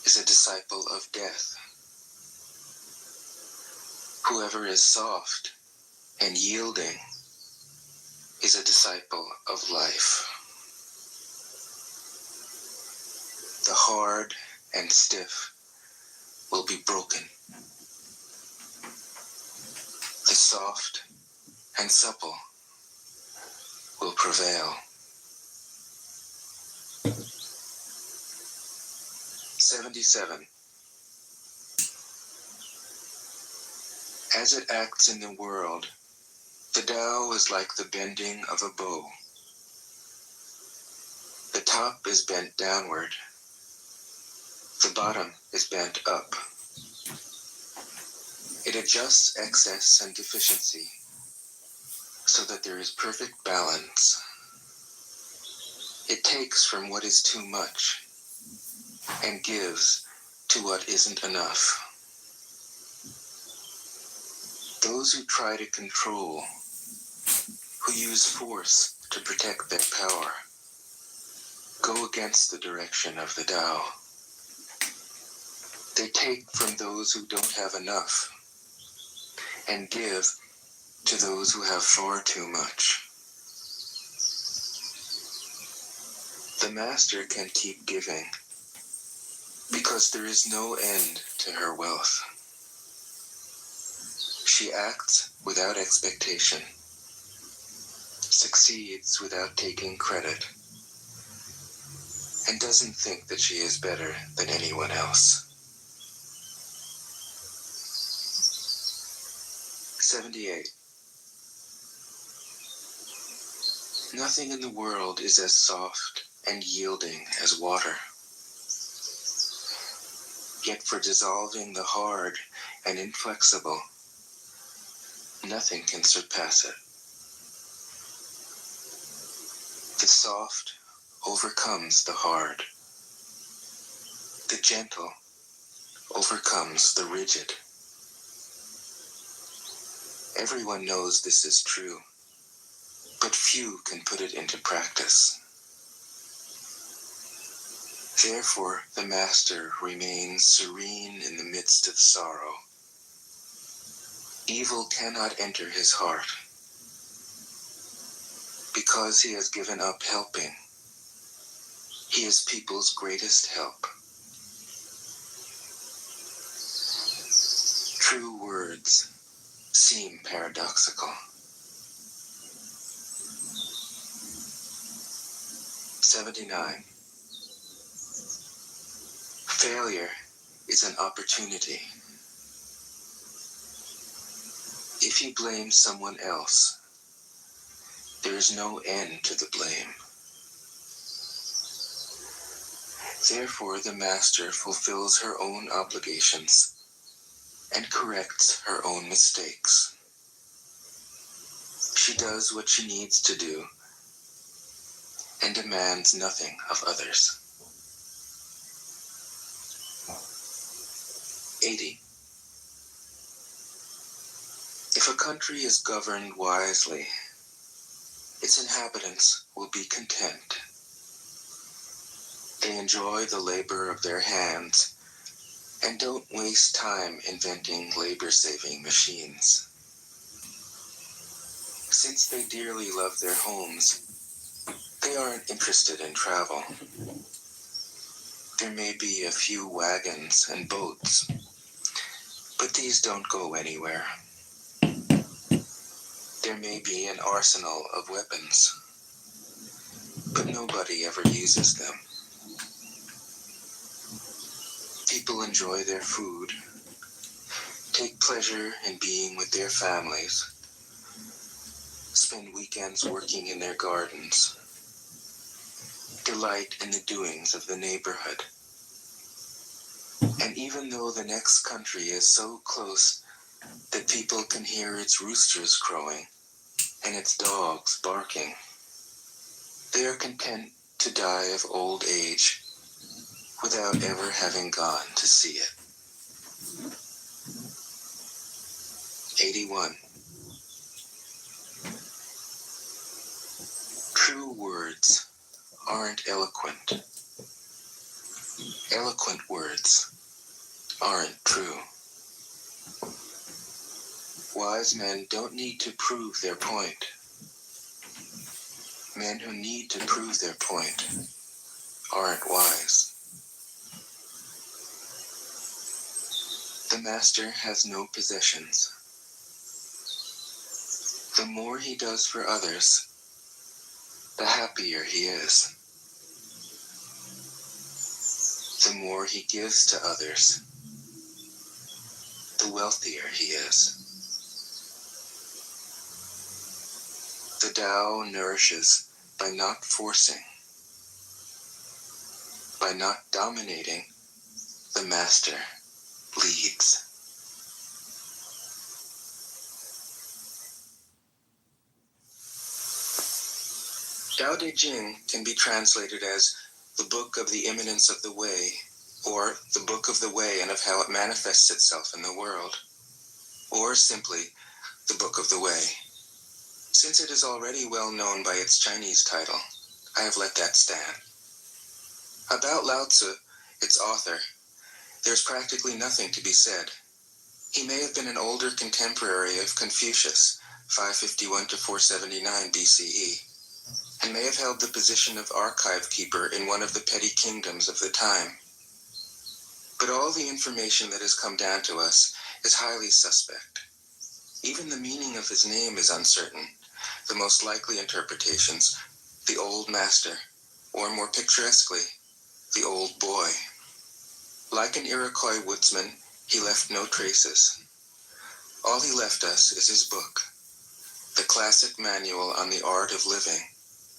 is a disciple of death. Whoever is soft and yielding is a disciple of life. The hard and stiff will be broken. The soft and supple will prevail. 77. As it acts in the world, the Tao is like the bending of a bow. The top is bent downward. The bottom is bent up. It adjusts excess and deficiency so that there is perfect balance. It takes from what is too much and gives to what isn't enough. Those who try to control, who use force to protect their power, go against the direction of the Tao. They take from those who don't have enough and give to those who have far too much. The master can keep giving because there is no end to her wealth. She acts without expectation, succeeds without taking credit, and doesn't think that she is better than anyone else. 78. Nothing in the world is as soft and yielding as water. Yet for dissolving the hard and inflexible, nothing can surpass it. The soft overcomes the hard. The gentle overcomes the rigid. Everyone knows this is true, but few can put it into practice. Therefore, the master remains serene in the midst of sorrow. Evil cannot enter his heart, because he has given up helping. He is people's greatest help. True words seem paradoxical. 79. Failure is an opportunity. If you blame someone else, there is no end to the blame. Therefore, the master fulfills her own obligations and corrects her own mistakes. She does what she needs to do and demands nothing of others. 80. If a country is governed wisely, its inhabitants will be content. They enjoy the labor of their hands and don't waste time inventing labor-saving machines. Since they dearly love their homes, they aren't interested in travel. There may be a few wagons and boats, but these don't go anywhere. There may be an arsenal of weapons, but nobody ever uses them. People enjoy their food, take pleasure in being with their families, spend weekends working in their gardens, delight in the doings of the neighborhood. And even though the next country is so close that people can hear its roosters crowing and its dogs barking, they are content to die of old age without ever having gone to see it. 81. True words aren't eloquent. Eloquent words aren't true. Wise men don't need to prove their point. Men who need to prove their point aren't wise. The master has no possessions. The more he does for others, the happier he is. The more he gives to others, the wealthier he is. The Tao nourishes by not forcing, by not dominating. The master leads. Tao Te Ching can be translated as the book of the immanence of the way, or the book of the way and of how it manifests itself in the world, or simply the book of the way. Since it is already well known by its Chinese title, I have let that stand. About Lao Tzu, its author, there's practically nothing to be said. He may have been an older contemporary of Confucius, 551 to 479 BCE, and may have held the position of archive keeper in one of the petty kingdoms of the time. But all the information that has come down to us is highly suspect. Even the meaning of his name is uncertain. The most likely interpretations, the old master, or more picturesquely, the old boy. Like an Iroquois woodsman, he left no traces. All he left us is his book, the classic manual on the art of living,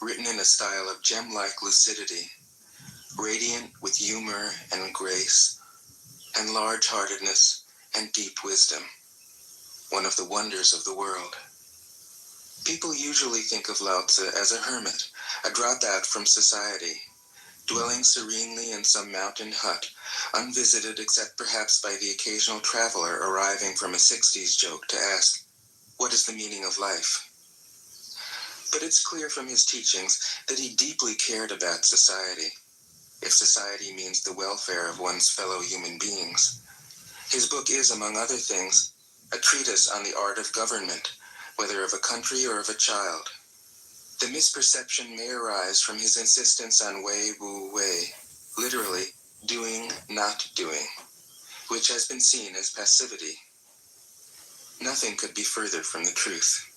written in a style of gem-like lucidity, radiant with humor and grace, and large-heartedness and deep wisdom, one of the wonders of the world. People usually think of Lao Tzu as a hermit, a dropout from society, dwelling serenely in some mountain hut, unvisited except perhaps by the occasional traveler arriving from a 60s joke to ask, what is the meaning of life? But it's clear from his teachings that he deeply cared about society, if society means the welfare of one's fellow human beings. His book is, among other things, a treatise on the art of government, whether of a country or of a child. The misperception may arise from his insistence on wei wu wei, literally, doing, not doing, which has been seen as passivity. Nothing could be further from the truth.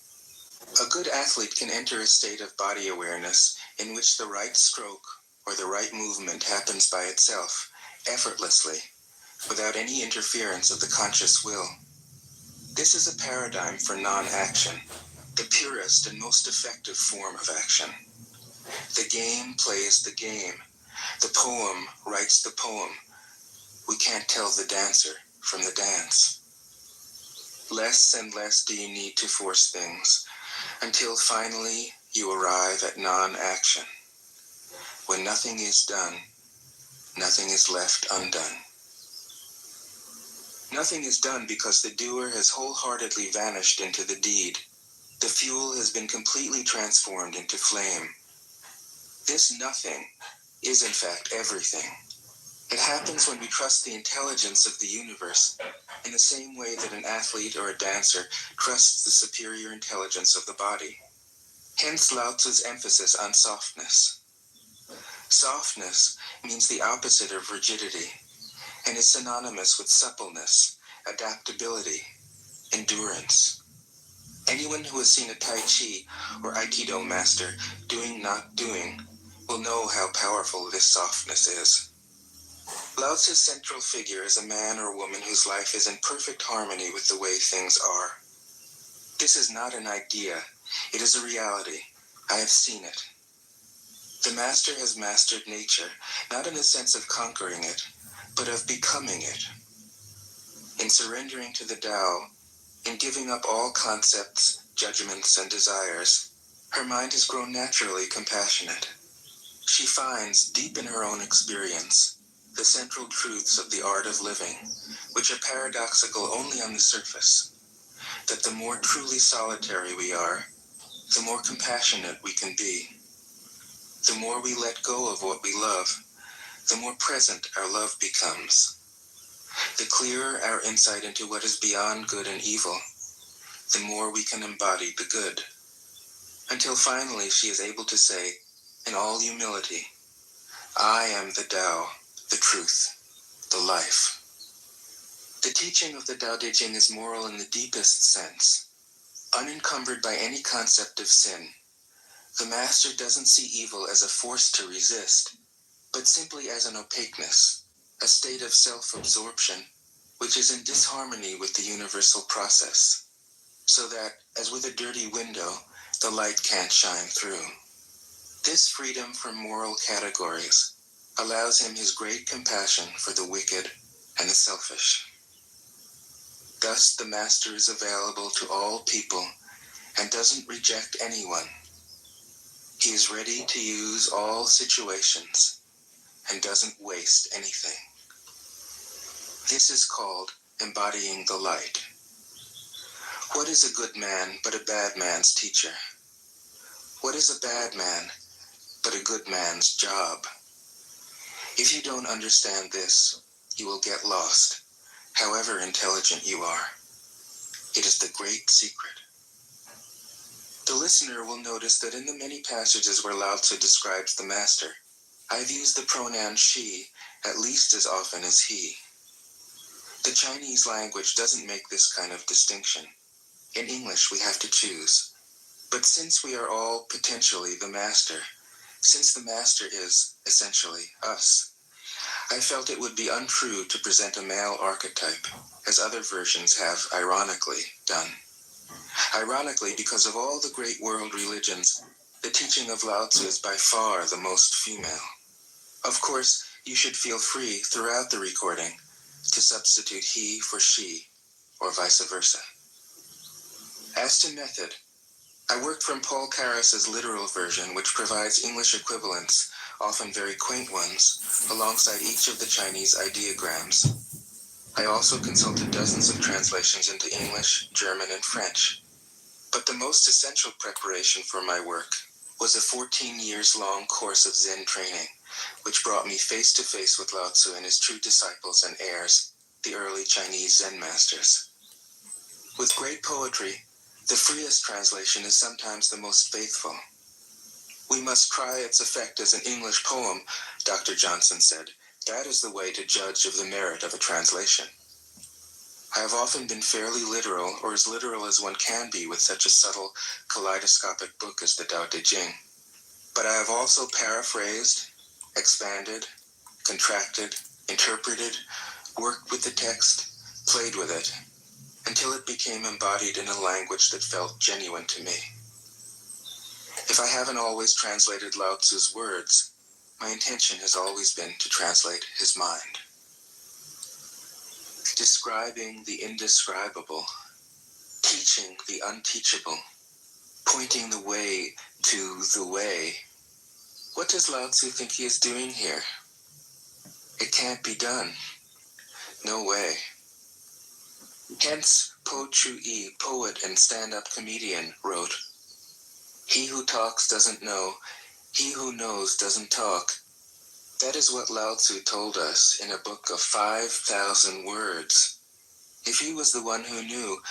A good athlete can enter a state of body awareness in which the right stroke or the right movement happens by itself, effortlessly, without any interference of the conscious will. This is a paradigm for non-action, the purest and most effective form of action. The game plays the game. The poem writes the poem. We can't tell the dancer from the dance. Less and less do you need to force things, until finally you arrive at non-action. When nothing is done, nothing is left undone. Nothing is done because the doer has wholeheartedly vanished into the deed. The fuel has been completely transformed into flame. This nothing is in fact everything. It happens when we trust the intelligence of the universe in the same way that an athlete or a dancer trusts the superior intelligence of the body. Hence Lao Tzu's emphasis on softness. Softness means the opposite of rigidity and is synonymous with suppleness, adaptability, endurance. Anyone who has seen a Tai Chi or Aikido master doing not doing will know how powerful this softness is. Lao Tzu's central figure is a man or woman whose life is in perfect harmony with the way things are. This is not an idea, it is a reality. I have seen it. The master has mastered nature, not in the sense of conquering it, but of becoming it. In surrendering to the Tao, in giving up all concepts, judgments, and desires, her mind has grown naturally compassionate. She finds, deep in her own experience, the central truths of the art of living, which are paradoxical only on the surface, that the more truly solitary we are, the more compassionate we can be. The more we let go of what we love, the more present our love becomes. The clearer our insight into what is beyond good and evil, the more we can embody the good. Until finally she is able to say, in all humility, I am the Tao, the truth, the life. The teaching of the Tao Te Ching is moral in the deepest sense. Unencumbered by any concept of sin, the master doesn't see evil as a force to resist, but simply as an opaqueness, a state of self-absorption, which is in disharmony with the universal process, so that, as with a dirty window, the light can't shine through. This freedom from moral categories allows him his great compassion for the wicked and the selfish. Thus, the master is available to all people and doesn't reject anyone. He is ready to use all situations and doesn't waste anything. This is called embodying the light. What is a good man but a bad man's teacher? What is a bad man but a good man's job? If you don't understand this, you will get lost, however intelligent you are. It is the great secret. The listener will notice that in the many passages where Lao Tzu describes the master, I've used the pronoun she at least as often as he. The Chinese language doesn't make this kind of distinction. In English, we have to choose. But since we are all potentially the master, since the master is, essentially, us, I felt it would be untrue to present a male archetype, as other versions have, ironically, done. Ironically, because of all the great world religions, the teaching of Lao Tzu is by far the most female. Of course, you should feel free throughout the recording to substitute he for she, or vice versa. As to method, I worked from Paul Carus's literal version, which provides English equivalents, often very quaint ones, alongside each of the Chinese ideograms. I also consulted dozens of translations into English, German, and French. But the most essential preparation for my work was a 14 years long course of Zen training, which brought me face to face with Lao Tzu and his true disciples and heirs, the early Chinese Zen masters. With great poetry, the freest translation is sometimes the most faithful. We must try its effect as an English poem, Dr. Johnson said. That is the way to judge of the merit of a translation. I have often been fairly literal, or as literal as one can be with such a subtle, kaleidoscopic book as the Tao Te Ching. But I have also paraphrased, expanded, contracted, interpreted, worked with the text, played with it, until it became embodied in a language that felt genuine to me. If I haven't always translated Lao Tzu's words, my intention has always been to translate his mind. Describing the indescribable, teaching the unteachable, pointing the way to the way. What does Lao Tzu think he is doing here? It can't be done. No way. Hence, Po Chu-yi, poet and stand-up comedian, wrote, "He who talks doesn't know, he who knows doesn't talk." That is what Lao Tzu told us in a book of 5,000 words. If he was the one who knew,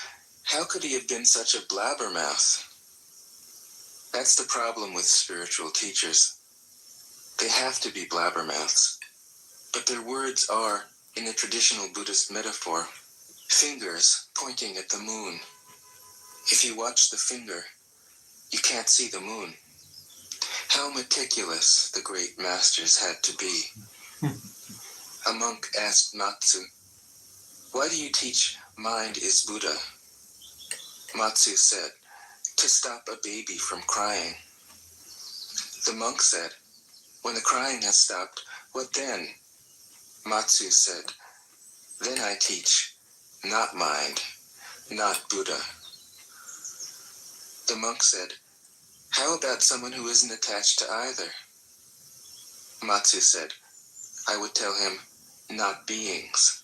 how could he have been such a blabbermouth? That's the problem with spiritual teachers. They have to be blabbermouths. But their words are, in the traditional Buddhist metaphor, fingers pointing at the moon. If you watch the finger, you can't see the moon. How meticulous the great masters had to be. A monk asked Matsu, "Why do you teach mind is Buddha?" Matsu said, "To stop a baby from crying." The monk said, "When the crying has stopped, what then?" Matsu said, "Then I teach, not mind, not Buddha." The monk said, "How about someone who isn't attached to either?" Matsu said, "I would tell him, not beings."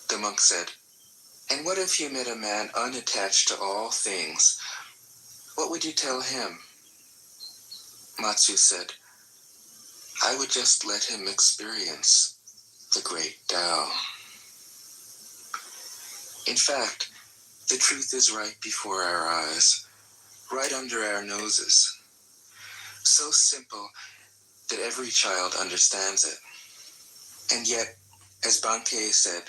The monk said, "And what if you met a man unattached to all things? What would you tell him?" Matsu said, I would just let him experience the great Tao. In fact, the truth is right before our eyes, right under our noses. So simple that every child understands it. And yet, as Bankei said,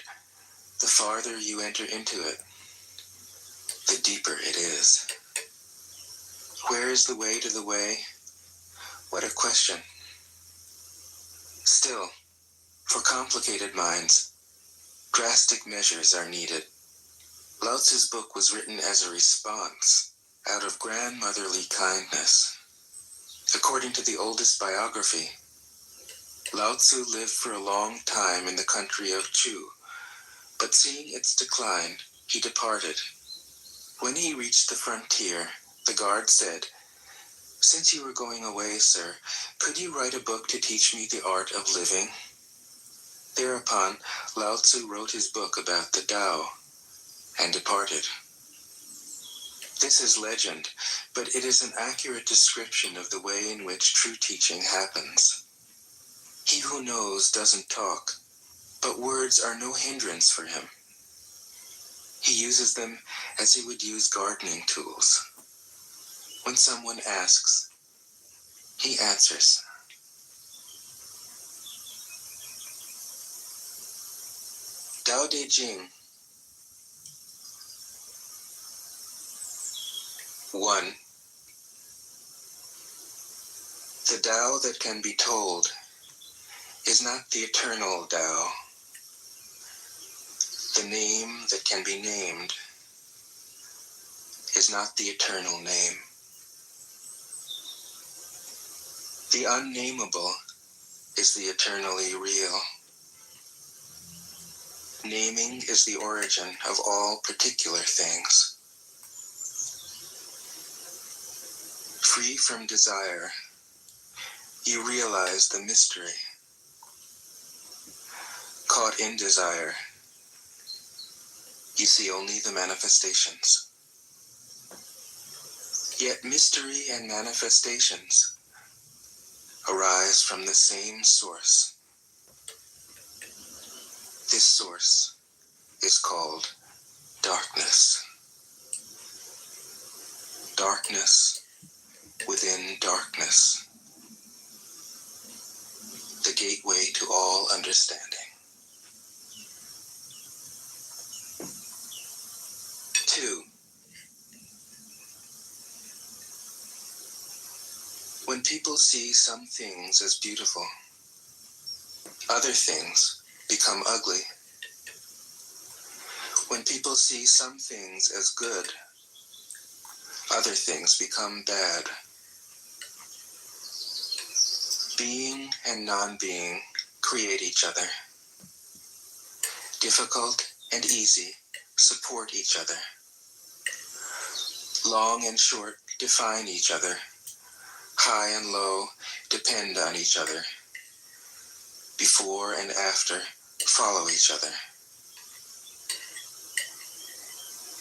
the farther you enter into it, the deeper it is. Where is the way to the way? What a question. Still, for complicated minds, drastic measures are needed. Lao Tzu's book was written as a response out of grandmotherly kindness. According to the oldest biography, Lao Tzu lived for a long time in the country of Chu, but seeing its decline, he departed. When he reached the frontier, the guard said, "Since you are going away, sir, could you write a book to teach me the art of living?" Thereupon, Lao Tzu wrote his book about the Tao and departed. This is legend, but it is an accurate description of the way in which true teaching happens. He who knows doesn't talk, but words are no hindrance for him. He uses them as he would use gardening tools. When someone asks, he answers. Tao De Jing. 1. The Tao that can be told is not the eternal Tao. The name that can be named is not the eternal name. The unnameable is the eternally real. Naming is the origin of all particular things. Free from desire, you realize the mystery. Caught in desire, you see only the manifestations. Yet mystery and manifestations arise from the same source. This source is called darkness. Darkness within darkness. The gateway to all understanding. 2. When people see some things as beautiful, other things become ugly. When people see some things as good, other things become bad. Being and non-being create each other. Difficult and easy support each other. Long and short define each other. High and low depend on each other. Before and after follow each other.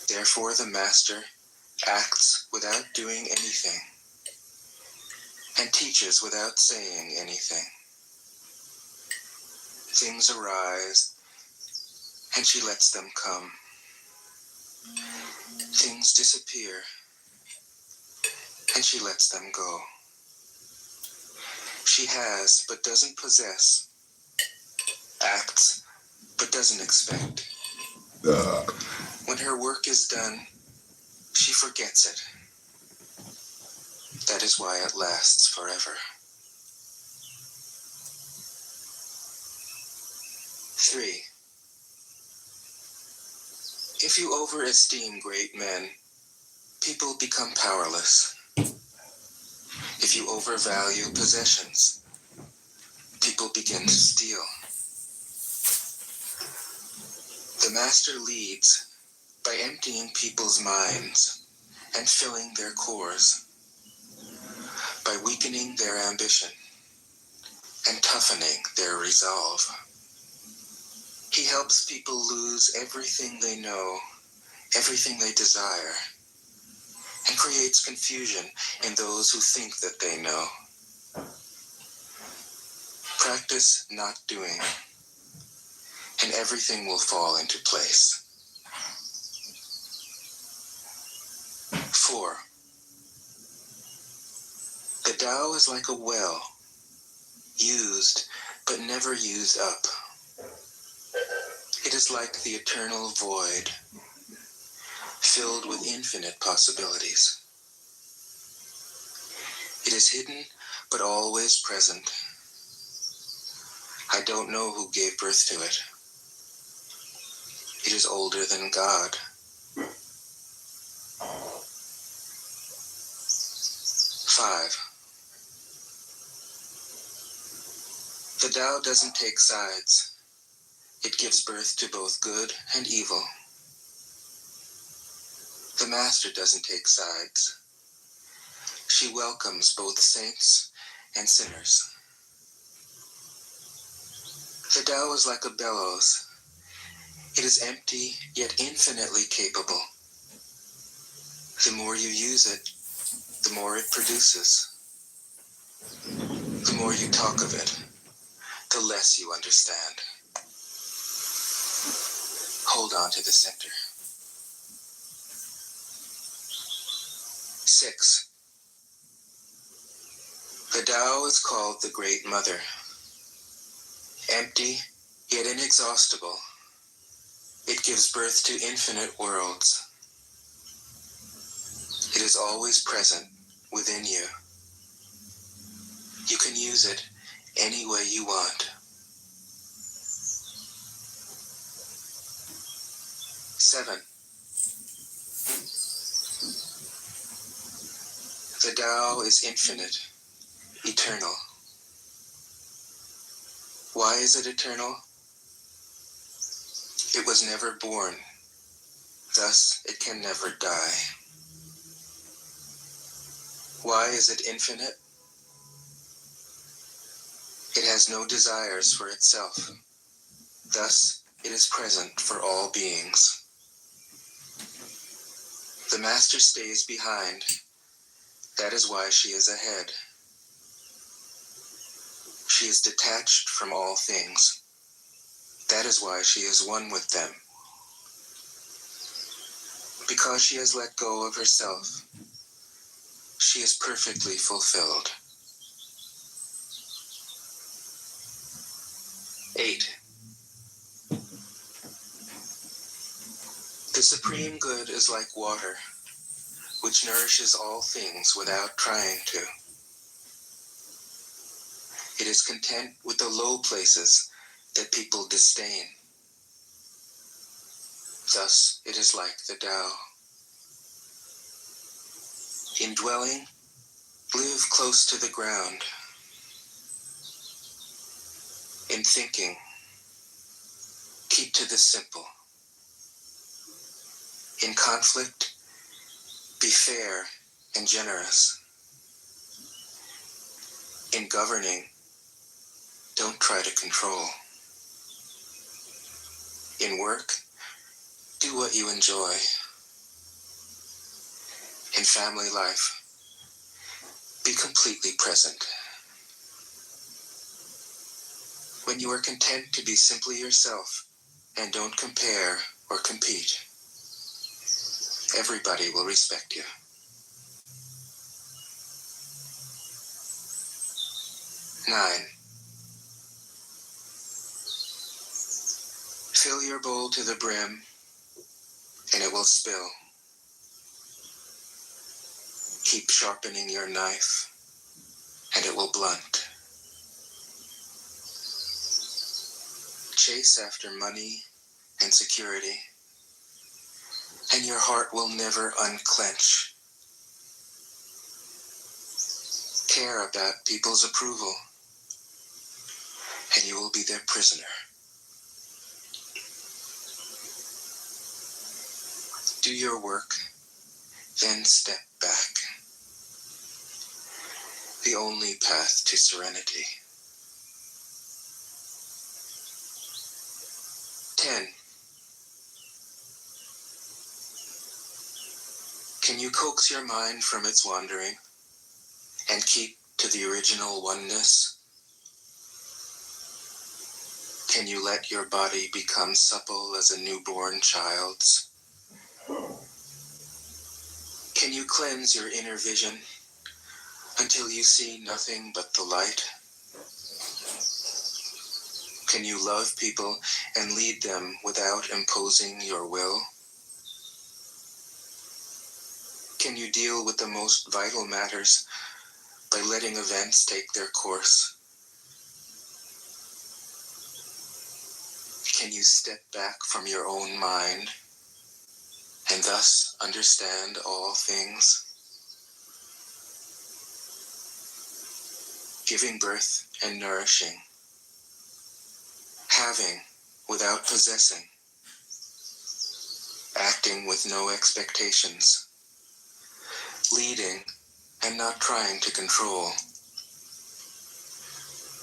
Therefore the master acts without doing anything and teaches without saying anything. Things arise and she lets them come. Things disappear and she lets them go. She has but doesn't possess, acts but doesn't expect. When her work is done, she forgets it. That is why it lasts forever. 3. If you overesteem great men, people become powerless. If you overvalue possessions, people begin to steal. The master leads by emptying people's minds and filling their cores, by weakening their ambition and toughening their resolve. He helps people lose everything they know, everything they desire, and creates confusion in those who think that they know. Practice not doing, and everything will fall into place. 4. The Tao is like a well, used but never used up. It is like the eternal void, filled with infinite possibilities. It is hidden but always present. I don't know who gave birth to it. It is older than God. 5. The Tao doesn't take sides. It gives birth to both good and evil. The Master doesn't take sides. She welcomes both saints and sinners. The Tao is like a bellows. It is empty, yet infinitely capable. The more you use it, the more it produces. The more you talk of it, the less you understand. Hold on to the center. 6. The Tao is called the Great Mother. Empty, yet inexhaustible, it gives birth to infinite worlds. It is always present within you. You can use it any way you want. 7. The Tao is infinite, eternal. Why is it eternal? It was never born, thus it can never die. Why is it infinite? It has no desires for itself, thus it is present for all beings. The Master stays behind. That is why she is ahead. She is detached from all things. That is why she is one with them. Because she has let go of herself, she is perfectly fulfilled. 8. The Supreme Good is like water, which nourishes all things without trying to. It is content with the low places that people disdain. Thus, it is like the Tao. In dwelling, live close to the ground. In thinking, keep to the simple. In conflict, be fair and generous. In governing, don't try to control. In work, do what you enjoy. In family life, be completely present. When you are content to be simply yourself and don't compare or compete, everybody will respect you. 9. Fill your bowl to the brim, and it will spill. Keep sharpening your knife, and it will blunt. Chase after money and security, and your heart will never unclench. Care about people's approval, and you will be their prisoner. Do your work, then step back. The only path to serenity. 10. Can you coax your mind from its wandering and keep to the original oneness? Can you let your body become supple as a newborn child's? Can you cleanse your inner vision until you see nothing but the light? Can you love people and lead them without imposing your will? Can you deal with the most vital matters by letting events take their course? Can you step back from your own mind and thus understand all things? Giving birth and nourishing, having without possessing, acting with no expectations, leading and not trying to control.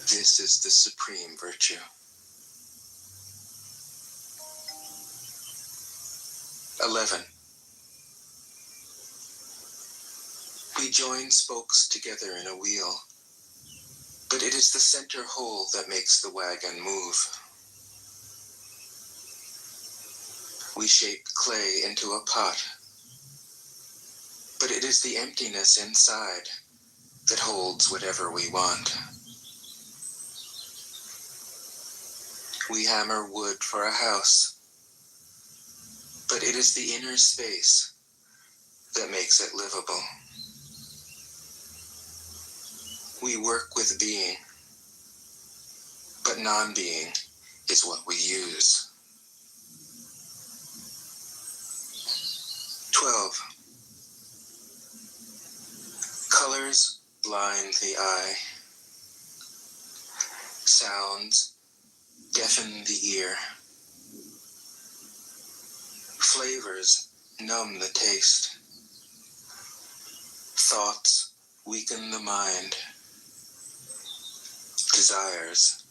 This is the supreme virtue. 11. We join spokes together in a wheel, but it is the center hole that makes the wagon move. We shape clay into a pot, but it is the emptiness inside that holds whatever we want. We hammer wood for a house, but it is the inner space that makes it livable. We work with being, but non-being is what we use. 12. Colors blind the eye. Sounds deafen the ear. Flavors numb the taste. Thoughts weaken the mind. Desires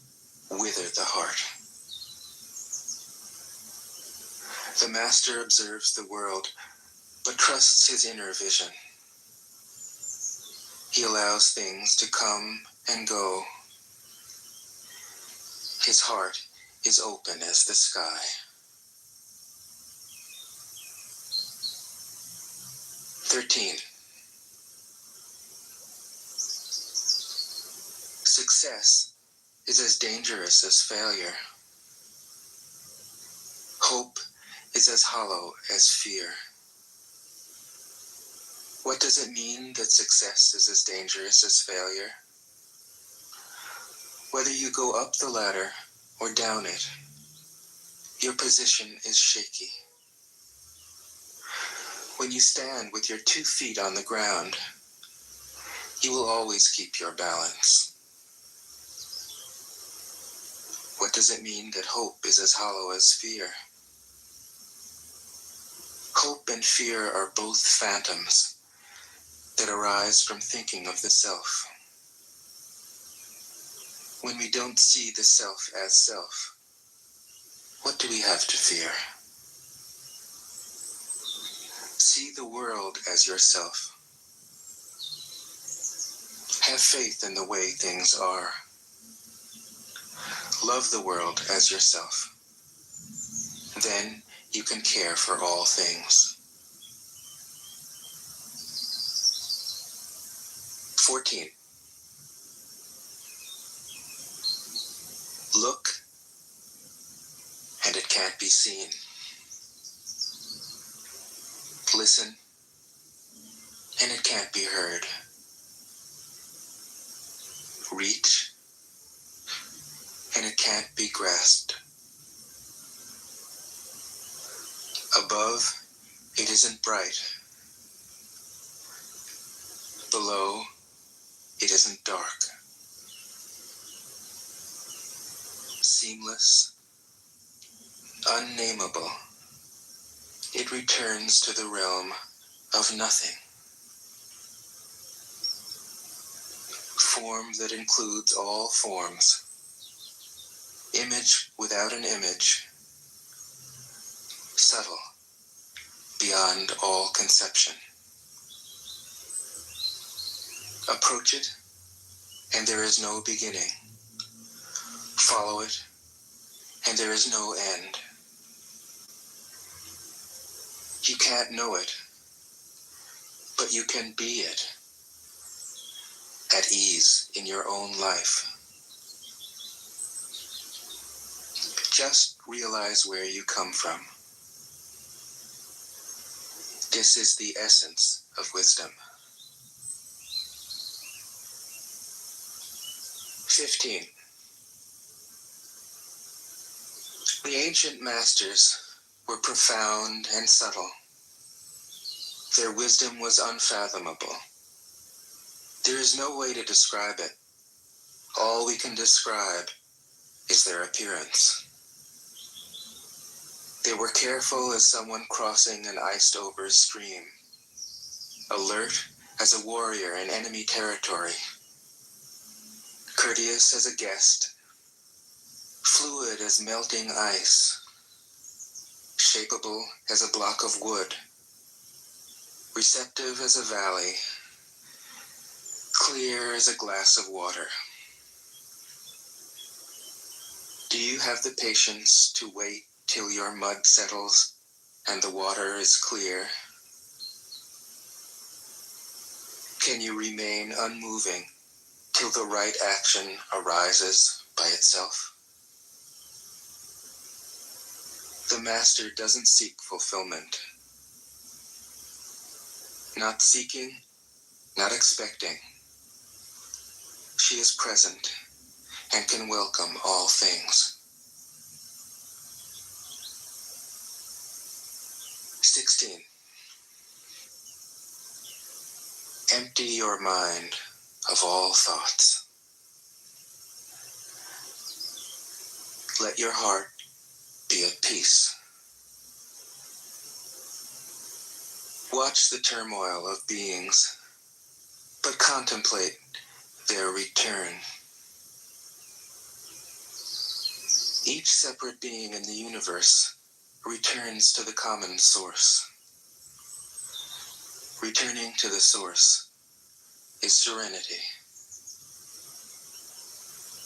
wither the heart. The master observes the world, but trusts his inner vision. He allows things to come and go. His heart is open as the sky. 13. Success is as dangerous as failure. Hope is as hollow as fear. What does it mean that success is as dangerous as failure? Whether you go up the ladder or down it, your position is shaky. When you stand with your 2 feet on the ground, you will always keep your balance. What does it mean that hope is as hollow as fear? Hope and fear are both phantoms that arise from thinking of the self. When we don't see the self as self, what do we have to fear? See the world as yourself. Have faith in the way things are. Love the world as yourself. Then you can care for all things. 14. Look, and it can't be seen. Listen, and it can't be heard. Reach, and it can't be grasped. Above, it isn't bright. Below, it isn't dark. Seamless, unnameable, it returns to the realm of nothing. Form that includes all forms. Image without an image. Subtle, beyond all conception. Approach it, and there is no beginning. Follow it, and there is no end. You can't know it, but you can be it, at ease in your own life. Just realize where you come from. This is the essence of wisdom. 15. The ancient masters were profound and subtle. Their wisdom was unfathomable. There is no way to describe it. All we can describe is their appearance. They were careful as someone crossing an iced-over stream, alert as a warrior in enemy territory, courteous as a guest, fluid as melting ice, shapeable as a block of wood, receptive as a valley, clear as a glass of water. Do you have the patience to wait till your mud settles and the water is clear? Can you remain unmoving till the right action arises by itself? The master doesn't seek fulfillment. Not seeking, not expecting. She is present and can welcome all things. 16. Empty your mind of all thoughts. Let your heart be at peace. Watch the turmoil of beings, but contemplate their return. Each separate being in the universe returns to the common source. Returning to the source is serenity.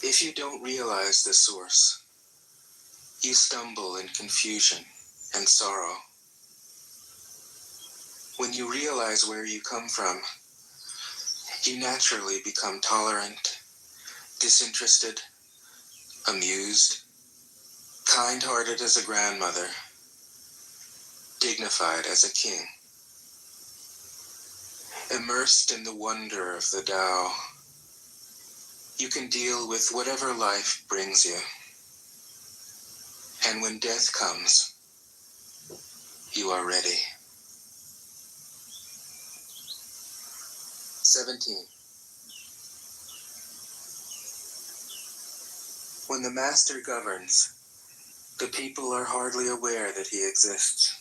If you don't realize the source, you stumble in confusion and sorrow. When you realize where you come from, you naturally become tolerant, disinterested, amused, kind-hearted as a grandmother, dignified as a king. Immersed in the wonder of the Tao, you can deal with whatever life brings you. And when death comes, you are ready. 17. When the master governs, the people are hardly aware that he exists.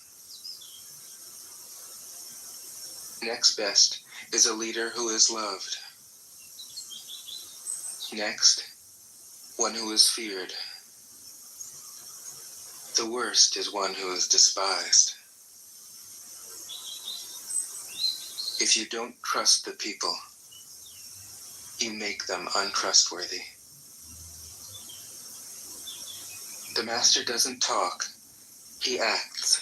Next best is a leader who is loved. Next, one who is feared. The worst is one who is despised. If you don't trust the people, you make them untrustworthy. The master doesn't talk, he acts.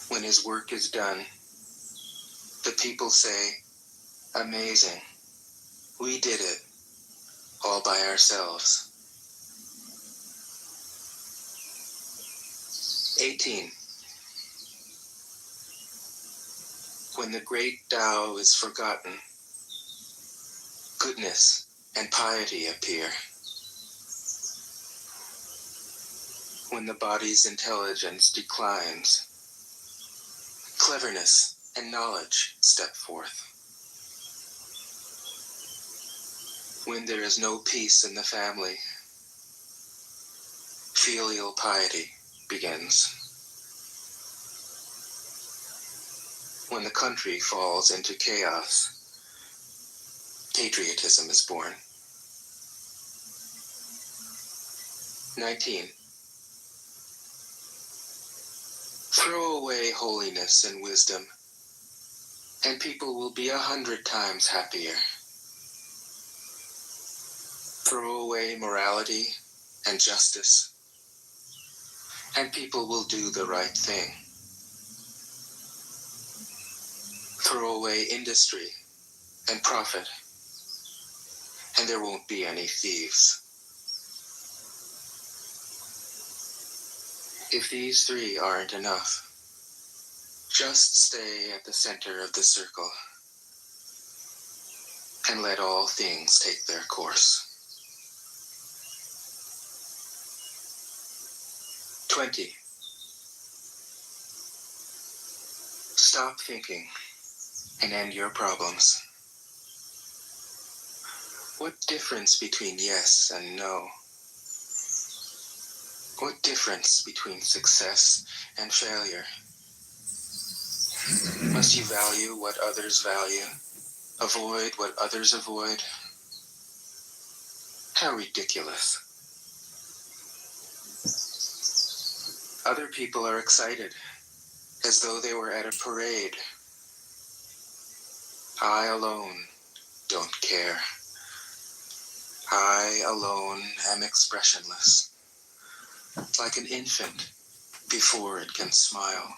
When his work is done, the people say, "Amazing, we did it, all by ourselves." 18. When the great Tao is forgotten, goodness and piety appear. When the body's intelligence declines, cleverness and knowledge step forth. When there is no peace in the family, filial piety begins. When the country falls into chaos, patriotism is born. 19. Throw away holiness and wisdom, and people will be 100 times happier. Throw away morality and justice, and people will do the right thing. Throw away industry and profit, and there won't be any thieves. If these three aren't enough, just stay at the center of the circle and let all things take their course. 20. Stop thinking and end your problems. What difference between yes and no? What difference between success and failure? Must you value what others value? Avoid what others avoid? How ridiculous. Other people are excited, as though they were at a parade. I alone don't care. I alone am expressionless, like an infant before it can smile.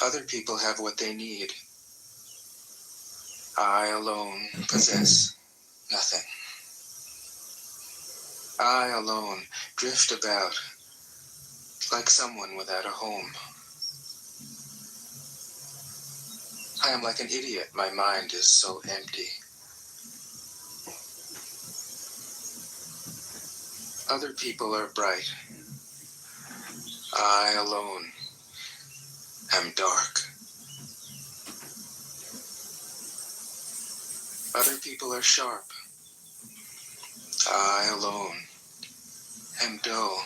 Other people have what they need. I alone possess nothing. I alone drift about like someone without a home. I am like an idiot. My mind is so empty. Other people are bright. I alone am dark. Other people are sharp. I alone am dull.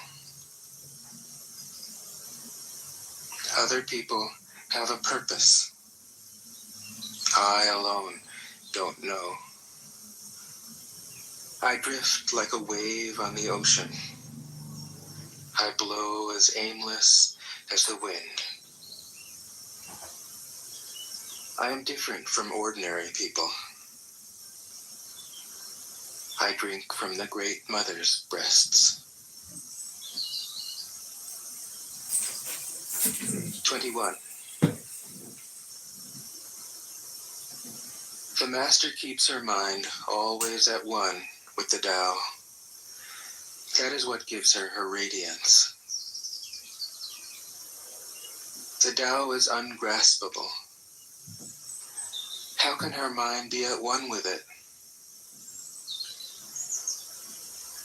Other people have a purpose. I alone don't know. I drift like a wave on the ocean. I blow as aimless as the wind. I am different from ordinary people. I drink from the great mother's breasts. 21. The master keeps her mind always at one with the Tao. That is what gives her her radiance. The Tao is ungraspable. How can her mind be at one with it?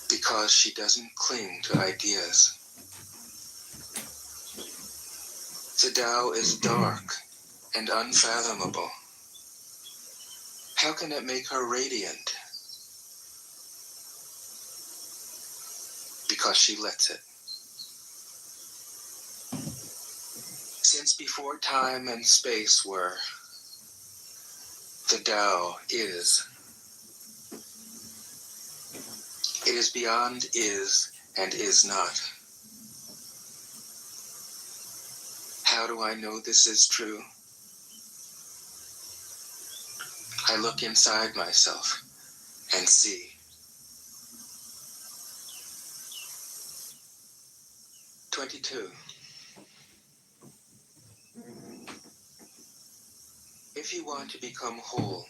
Because she doesn't cling to ideas. The Tao is dark and unfathomable. How can it make her radiant? Because she lets it. Since before time and space were, the Tao is. It is beyond is and is not. How do I know this is true? I look inside myself and see. 22. If you want to become whole,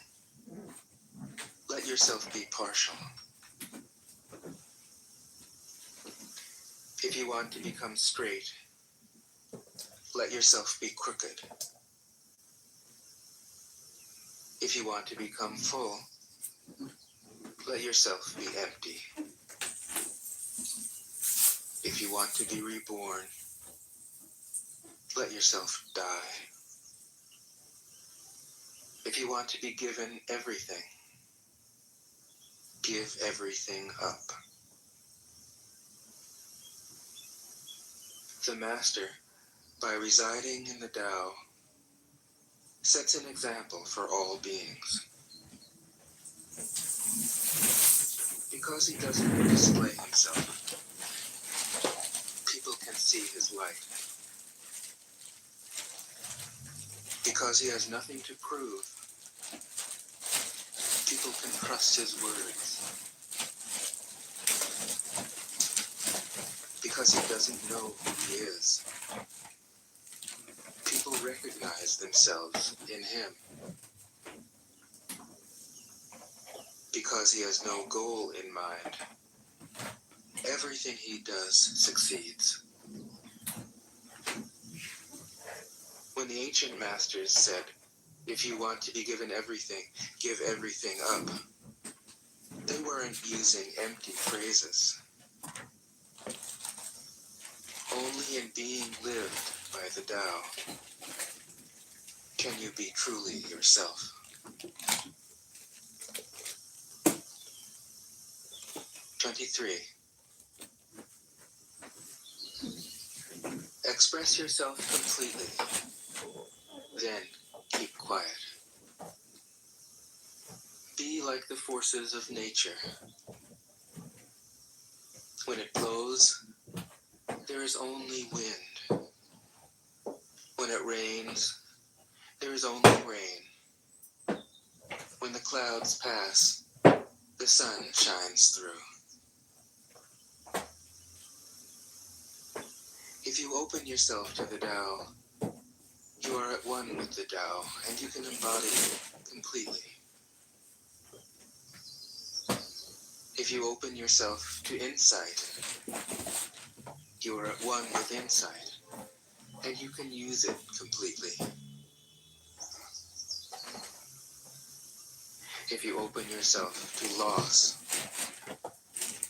let yourself be partial. If you want to become straight, let yourself be crooked. If you want to become full, let yourself be empty. If you want to be reborn, let yourself die. If you want to be given everything, give everything up. The Master, by residing in the Tao, sets an example for all beings. Because he doesn't display himself, people can see his light. Because he has nothing to prove, people can trust his words. because he doesn't know who he is. People recognize themselves in him because he has no goal in mind. Everything he does succeeds. When the ancient masters said, "If you want to be given everything, give everything up," they weren't using empty phrases. Only in being lived by the Tao can you be truly yourself. '23. Express yourself completely, then keep quiet. Be like the forces of nature. When it blows, there is only wind. When it rains, there is only rain. When the clouds pass, the sun shines through. If you open yourself to the Tao, you are at one with the Tao, and you can embody it completely. If you open yourself to insight, you are at one with insight, and you can use it completely. If you open yourself to loss,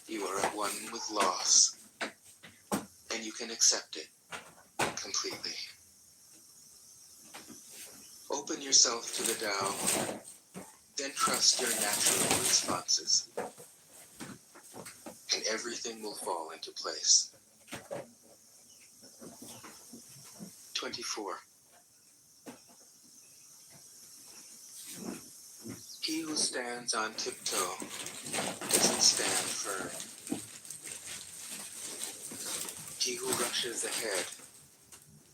you are at one with loss, and you can accept it completely. Open yourself to the Tao, then trust your natural responses, and everything will fall into place. 24. He who stands on tiptoe doesn't stand firm. He who rushes ahead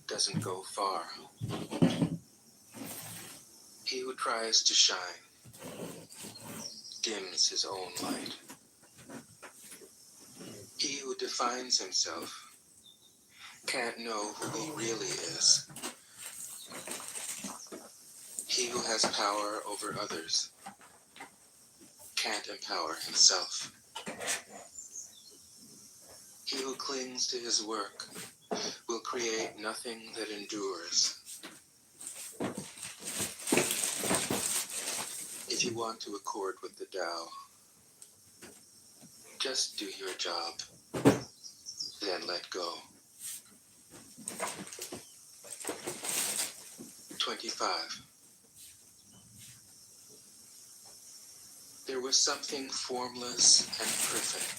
doesn't go far. He who tries to shine dims his own light. He who defines himself can't know who he really is. He who has power over others can't empower himself. He who clings to his work will create nothing that endures. If you want to accord with the Tao, just do your job, then let go. 25. There was something formless and perfect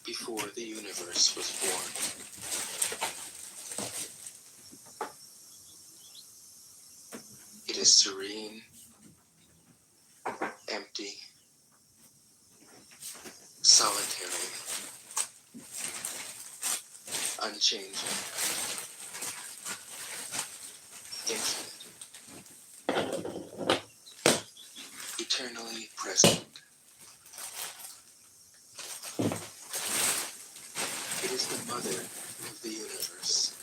before the universe was born. It is serene, empty, solitary, unchanging, infinite, eternally present. It is the mother of the universe.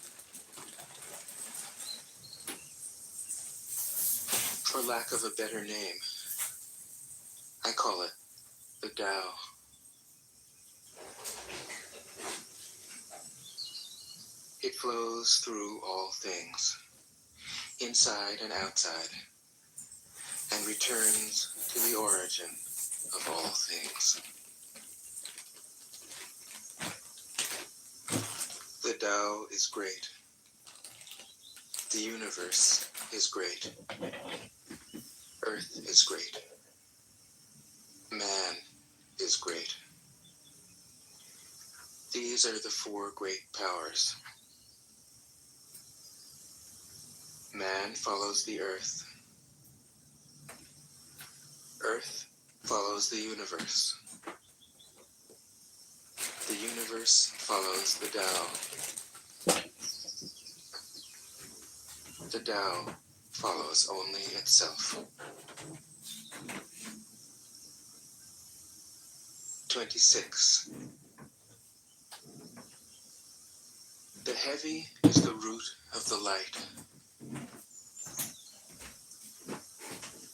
For lack of a better name, I call it the Tao. It flows through all things, inside and outside, and returns to the origin of all things. The Tao is great. The universe is great. Earth is great. Man is great. These are the four great powers. Man follows the earth. Earth follows the universe. The universe follows the Tao. The Tao follows only itself. 26. heavy is the root of the light.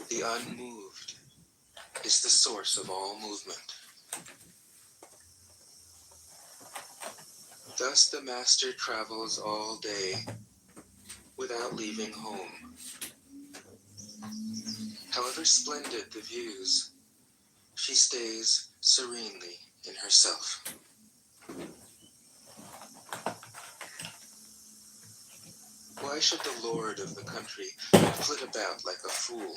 The unmoved is the source of all movement. Thus the master travels all day without leaving home. However splendid the views, she stays serenely in herself. Why should the lord of the country flit about like a fool?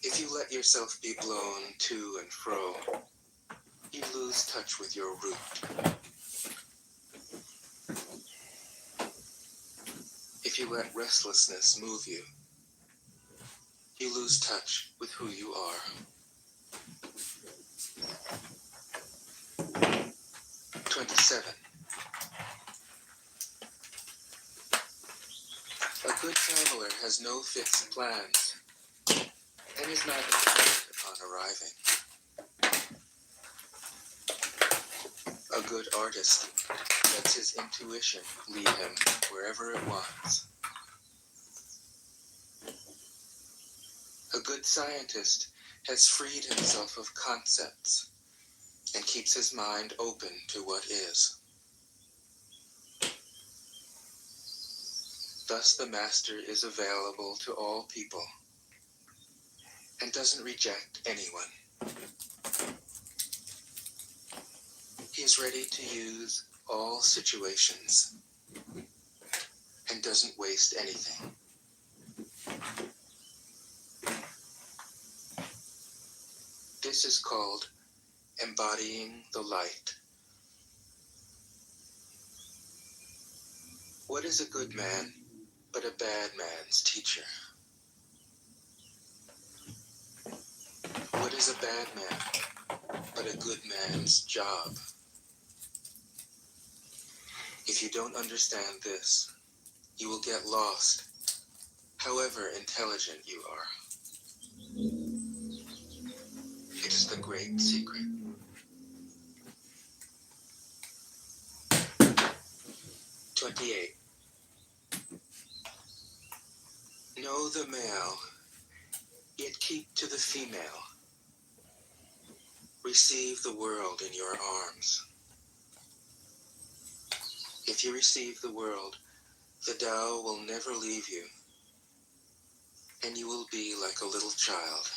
If you let yourself be blown to and fro, you lose touch with your root. If you let restlessness move you, you lose touch with who you are. 27. A good traveler has no fixed plans and is not dependent upon arriving. A good artist lets his intuition lead him wherever it wants. A good scientist has freed himself of concepts and keeps his mind open to what is. Thus the master is available to all people and doesn't reject anyone. He is ready to use all situations and doesn't waste anything. This is called embodying the light. What is a good man but a bad man's teacher? What is a bad man but a good man's job? If you don't understand this, you will get lost, however intelligent you are. It is the great secret. 28. Know the male, yet keep to the female. Receive the world in your arms. If you receive the world, the Tao will never leave you, and you will be like a little child.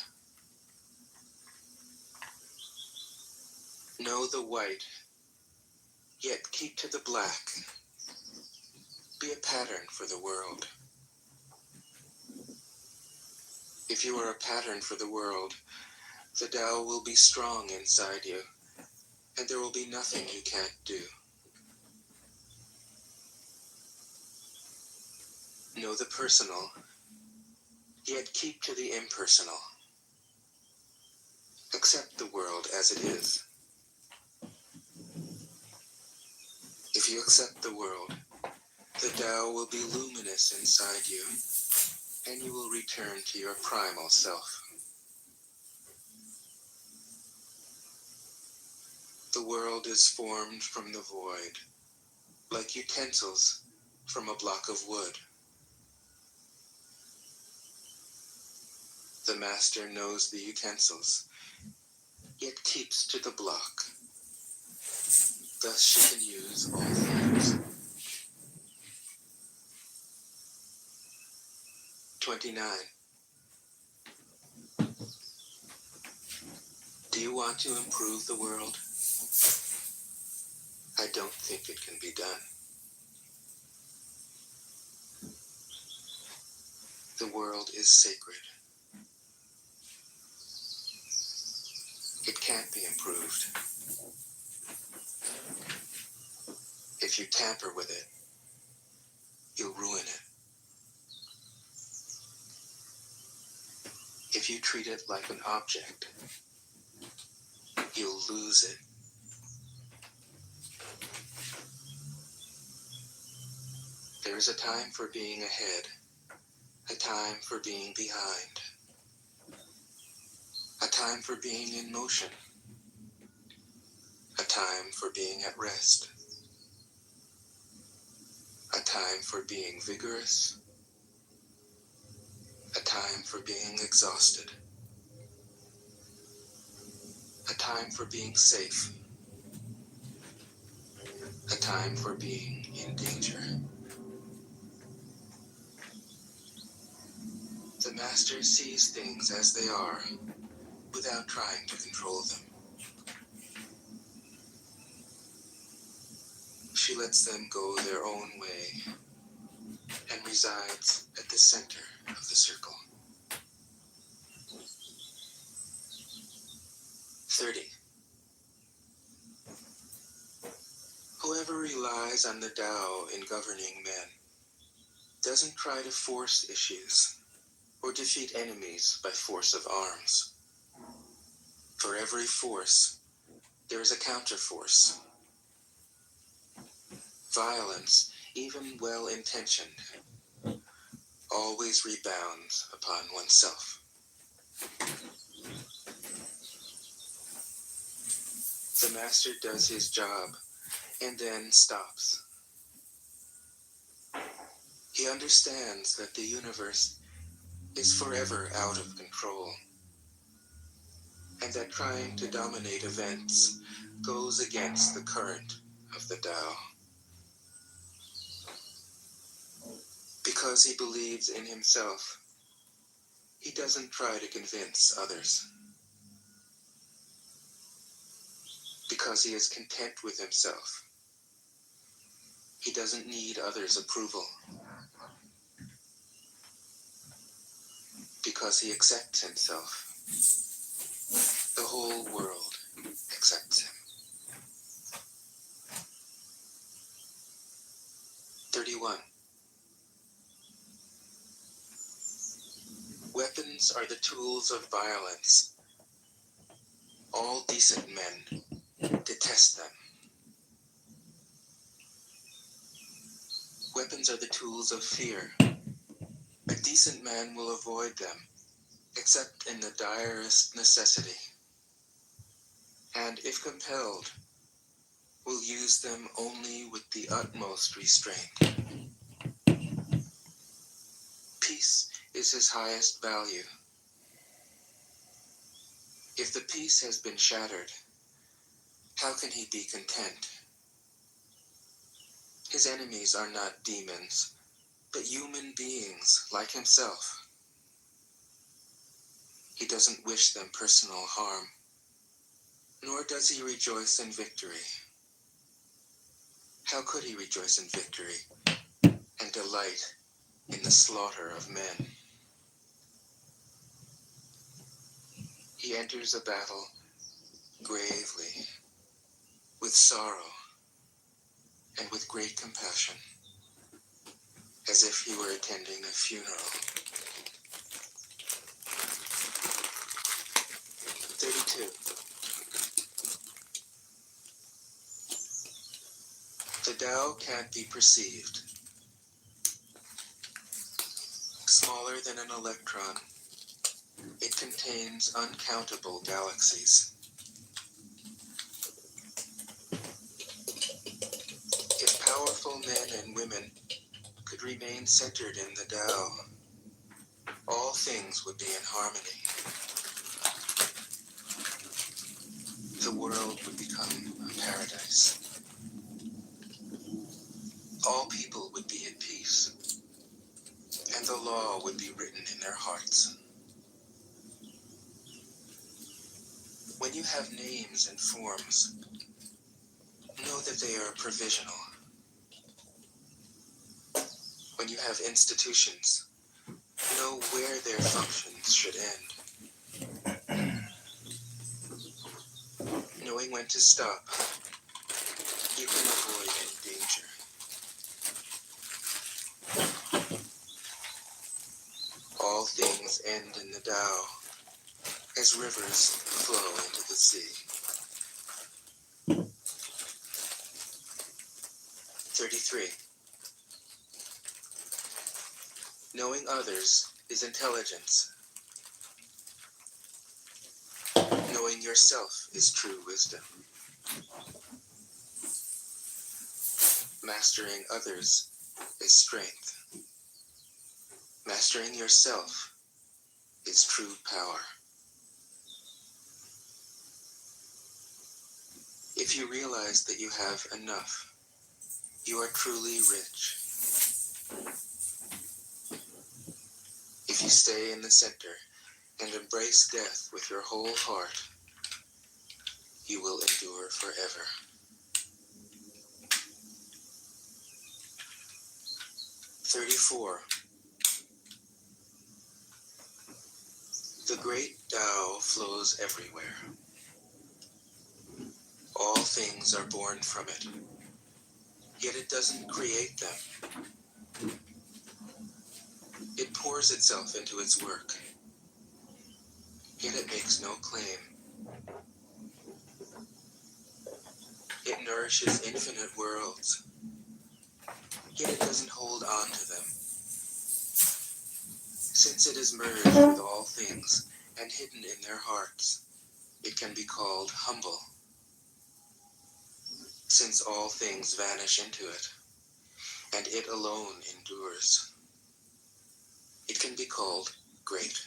Know the white, yet keep to the black. Be a pattern for the world. If you are a pattern for the world, the Tao will be strong inside you, and there will be nothing you can't do. Know the personal, yet keep to the impersonal. Accept the world as it is. If you accept the world, the Tao will be luminous inside you, and you will return to your primal self. The world is formed from the void, like utensils from a block of wood. The master knows the utensils, yet keeps to the block. Thus she can use all things. 29. Do you want to improve the world? I don't think it can be done. The world is sacred. It can't be improved. If you tamper with it, you'll ruin it. If you treat it like an object, you'll lose it. There is a time for being ahead, a time for being behind, a time for being in motion, a time for being at rest. A time for being vigorous, a time for being exhausted, a time for being safe, a time for being in danger. The master sees things as they are, without trying to control them. She lets them go their own way and resides at the center of the circle. 30. Whoever relies on the Tao in governing men doesn't try to force issues or defeat enemies by force of arms. For every force, there is a counterforce. Violence, even well-intentioned, always rebounds upon oneself. The master does his job and then stops. He understands that the universe is forever out of control, and that trying to dominate events goes against the current of the Tao. Because he believes in himself, he doesn't try to convince others. Because he is content with himself, he doesn't need others' approval. Because he accepts himself, the whole world accepts him. 31. Weapons are the tools of violence. All decent men detest them. Weapons are the tools of fear. A decent man will avoid them, except in the direst necessity, and if compelled, will use them only with the utmost restraint. Peace is his highest value. If the peace has been shattered, how can he be content? His enemies are not demons, but human beings like himself. He doesn't wish them personal harm, nor does he rejoice in victory. How could he rejoice in victory and delight in the slaughter of men? He enters a battle gravely, with sorrow, and with great compassion, as if he were attending a funeral. 32. The Tao can't be perceived. Smaller than an electron, it contains uncountable galaxies. If powerful men and women could remain centered in the Tao, all things would be in harmony. The world would become a paradise. All people would be at peace, and the law would be written in their hearts. When you have names and forms, know that they are provisional. When you have institutions, know where their functions should end. Knowing when to stop, you can avoid any danger. All things end in the Tao, as rivers flow into the sea. 33. Knowing others is intelligence. Knowing yourself is true wisdom. Mastering others is strength. Mastering yourself is true power. If you realize that you have enough, you are truly rich. If you stay in the center and embrace death with your whole heart, you will endure forever. 34. The great Tao flows everywhere. All things are born from it, yet it doesn't create them. It pours itself into its work, yet it makes no claim. It nourishes infinite worlds, yet it doesn't hold on to them. Since it is merged with all things and hidden in their hearts, it can be called humble. Since all things vanish into it, and it alone endures, it can be called great.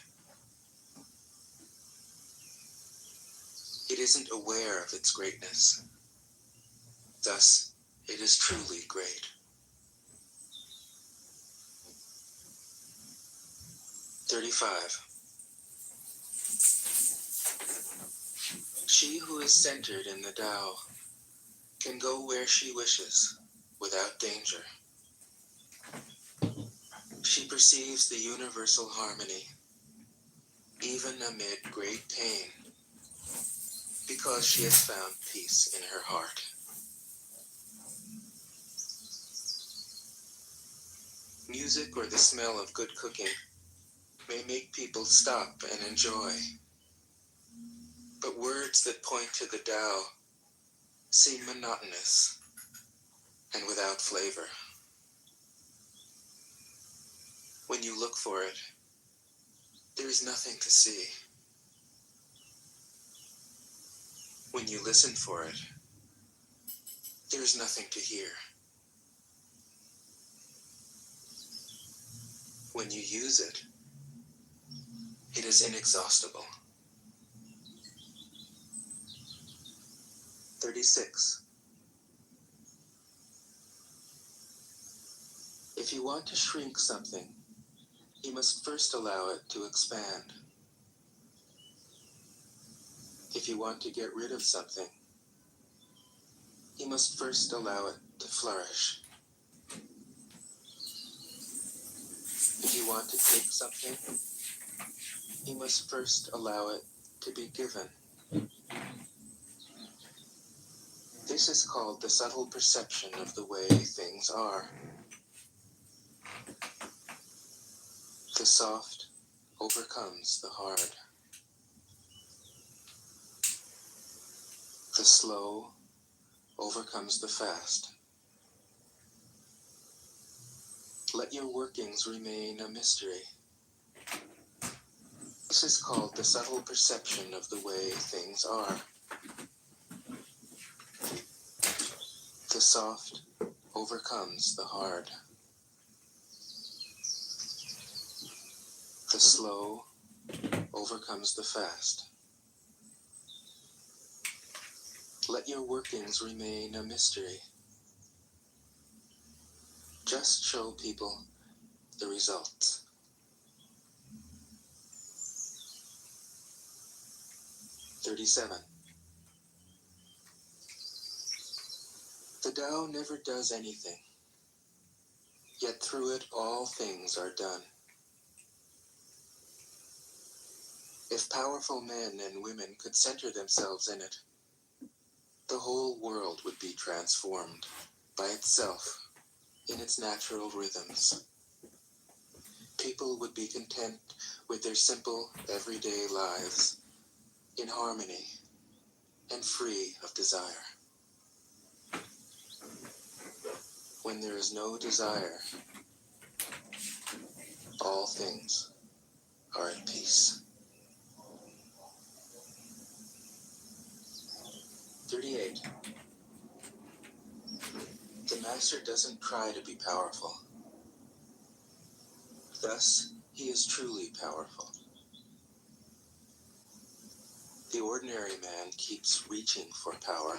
It isn't aware of its greatness. Thus, it is truly great. 35. She who is centered in the Tao can go where she wishes without danger. She perceives the universal harmony, even amid great pain, because she has found peace in her heart. Music or the smell of good cooking may make people stop and enjoy, but words that point to the Tao seem monotonous and without flavor. When you look for it, there is nothing to see. When you listen for it, there is nothing to hear. When you use it, it is inexhaustible. 36. If you want to shrink something, you must first allow it to expand. If you want to get rid of something, you must first allow it to flourish. If you want to take something, you must first allow it to be given. This is called the subtle perception of the way things are. The soft overcomes the hard. The slow overcomes the fast. Let your workings remain a mystery. This is called the subtle perception of the way things are. The soft overcomes the hard. The slow overcomes the fast. Let your workings remain a mystery. Just show people the results. 37. The Tao never does anything, yet through it all things are done. If powerful men and women could center themselves in it, the whole world would be transformed by itself in its natural rhythms. People would be content with their simple, everyday lives, in harmony and free of desire. When there is no desire, all things are at peace. 38. The master doesn't try to be powerful. Thus, he is truly powerful. The ordinary man keeps reaching for power.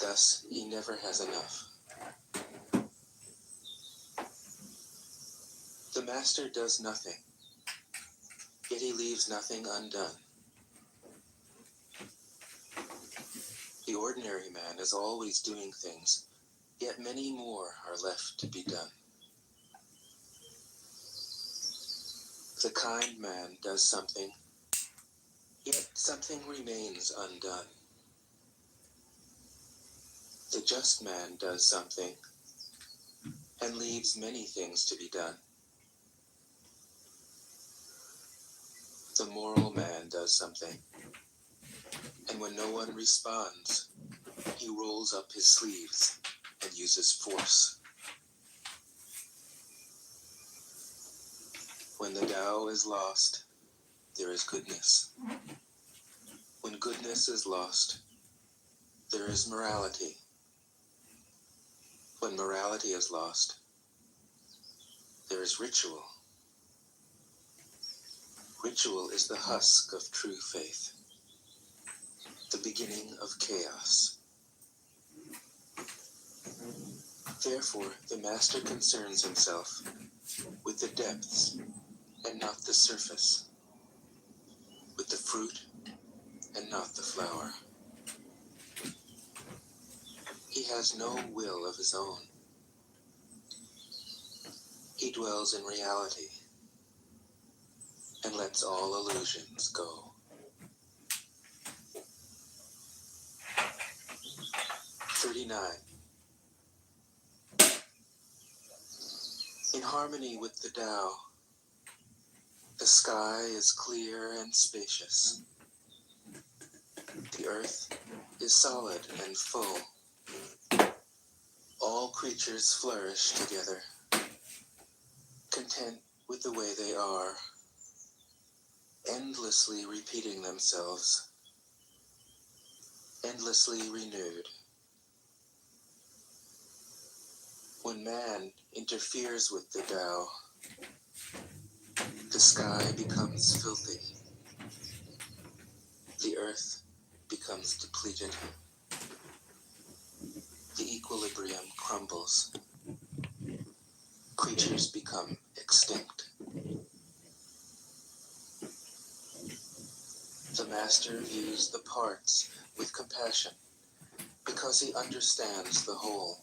Thus, he never has enough. The master does nothing, yet he leaves nothing undone. The ordinary man is always doing things, yet many more are left to be done. The kind man does something, yet something remains undone. The just man does something, and leaves many things to be done. The moral man does something, and when no one responds, he rolls up his sleeves and uses force. When the Tao is lost, there is goodness. When goodness is lost, there is morality. When morality is lost, there is ritual. Ritual is the husk of true faith, the beginning of chaos. Therefore, the master concerns himself with the depths and not the surface, with the fruit and not the flower. He has no will of his own. He dwells in reality and lets all illusions go. 39. In harmony with the Tao, the sky is clear and spacious. The earth is solid and full. All creatures flourish together, content with the way they are, endlessly repeating themselves, endlessly renewed. When man interferes with the Tao, the sky becomes filthy. The earth becomes depleted. The equilibrium crumbles. Creatures become extinct. The master views the parts with compassion because he understands the whole.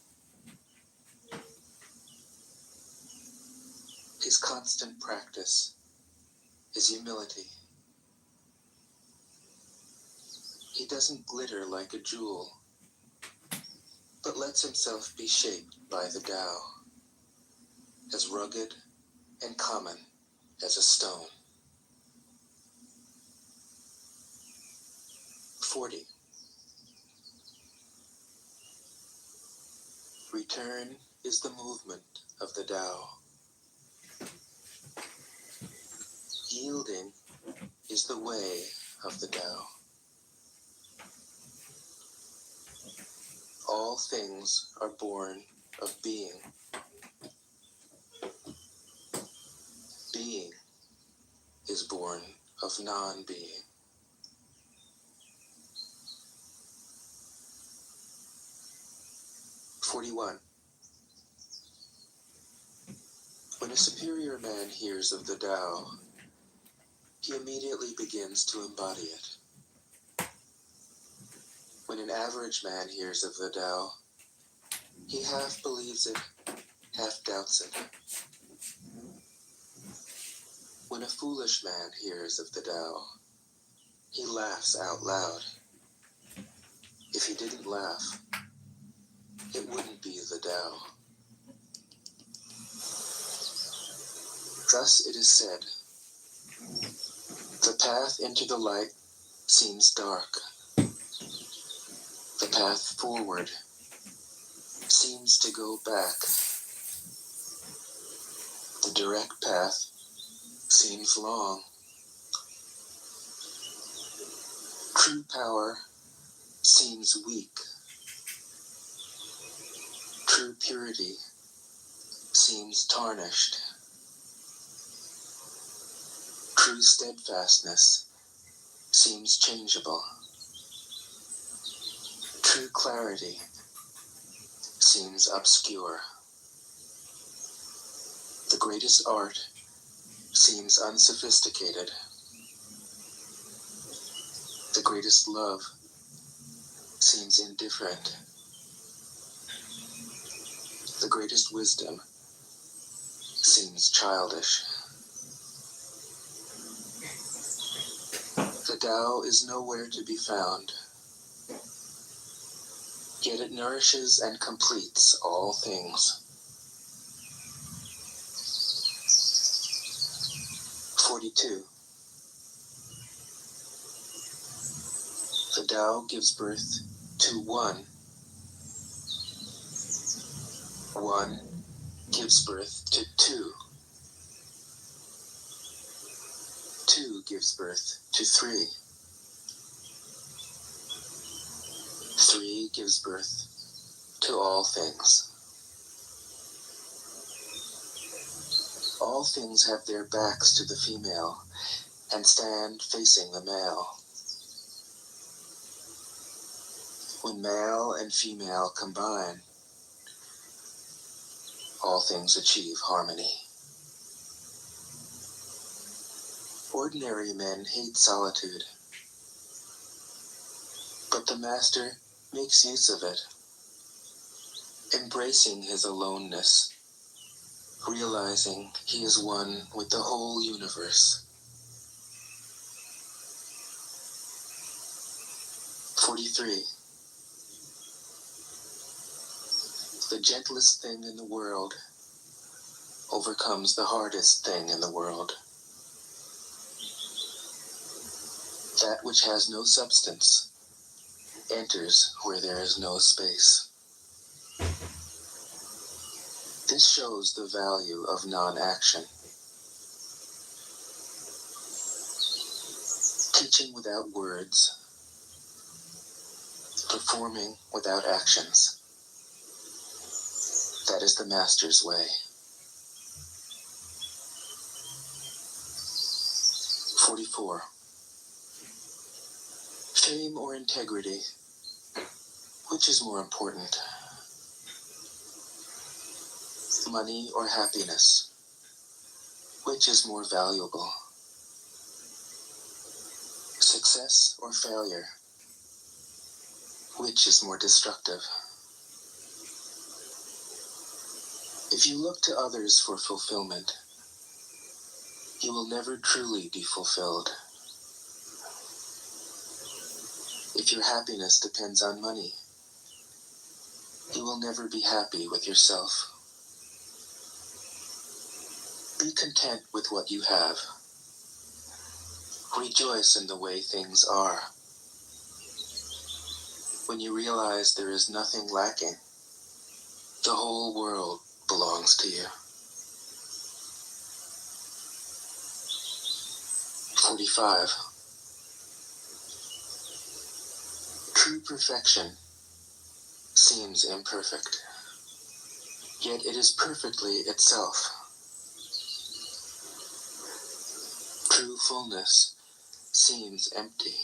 His constant practice is humility. He doesn't glitter like a jewel, but lets himself be shaped by the Tao, as rugged and common as a stone. 40. Return is the movement of the Tao. Yielding is the way of the Tao. All things are born of being. Being is born of non-being. "41. When a superior man hears of the Tao, he immediately begins to embody it. When an average man hears of the Tao, he half believes it, half doubts it. When a foolish man hears of the Tao, he laughs out loud. If he didn't laugh, it wouldn't be the Tao. Thus it is said, the path into the light seems dark. The path forward seems to go back. The direct path seems long. True power seems weak. True purity seems tarnished. True steadfastness seems changeable. True clarity seems obscure. The greatest art seems unsophisticated. The greatest love seems indifferent. The greatest wisdom seems childish. The Tao is nowhere to be found, yet it nourishes and completes all things. 42. The Tao gives birth to one. One gives birth to two. Two gives birth to three. Three gives birth to all things. All things have their backs to the female and stand facing the male. When male and female combine, all things achieve harmony. Ordinary men hate solitude, but the Master makes use of it, embracing his aloneness, realizing he is one with the whole universe. 43. The gentlest thing in the world overcomes the hardest thing in the world. That which has no substance enters where there is no space. This shows the value of non-action. Teaching without words, performing without actions. That is the Master's way. 44. Fame or integrity, which is more important? Money or happiness, which is more valuable? Success or failure, which is more destructive? If you look to others for fulfillment, you will never truly be fulfilled. If your happiness depends on money, you will never be happy with yourself. Be content with what you have. Rejoice in the way things are. When you realize there is nothing lacking, the whole world belongs to you. 45. True perfection seems imperfect, yet it is perfectly itself. True fullness seems empty,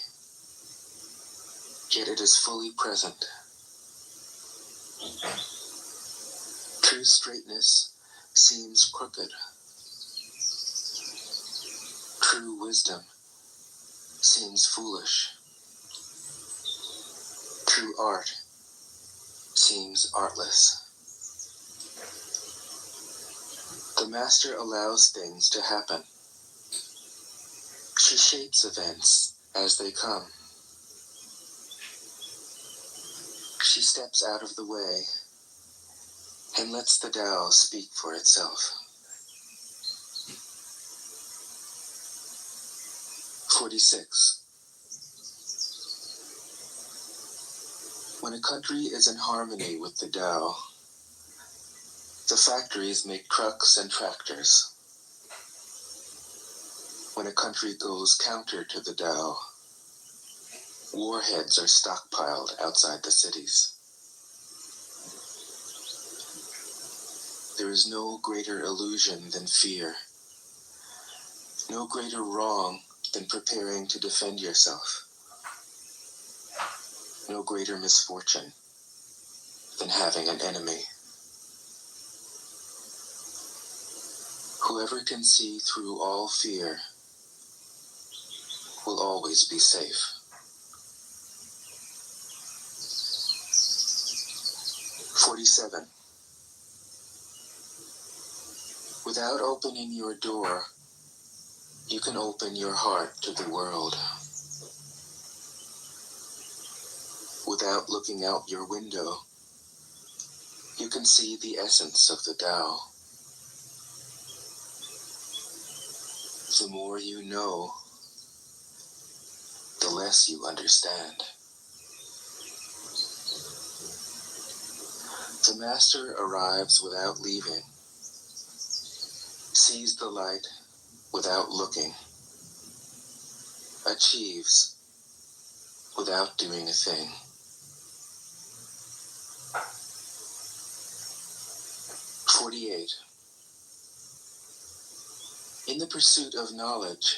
yet it is fully present. True straightness seems crooked. True wisdom seems foolish. True art seems artless. The Master allows things to happen. She shapes events as they come. She steps out of the way and lets the Tao speak for itself. 46. When a country is in harmony with the Tao, the factories make trucks and tractors. When a country goes counter to the Tao, warheads are stockpiled outside the cities. There is no greater illusion than fear, no greater wrong than preparing to defend yourself, no greater misfortune than having an enemy. Whoever can see through all fear will always be safe. 47. Without opening your door, you can open your heart to the world. Without looking out your window, you can see the essence of the Tao. The more you know, the less you understand. The Master arrives without leaving, sees the light without looking, achieves without doing a thing. 48. In the pursuit of knowledge,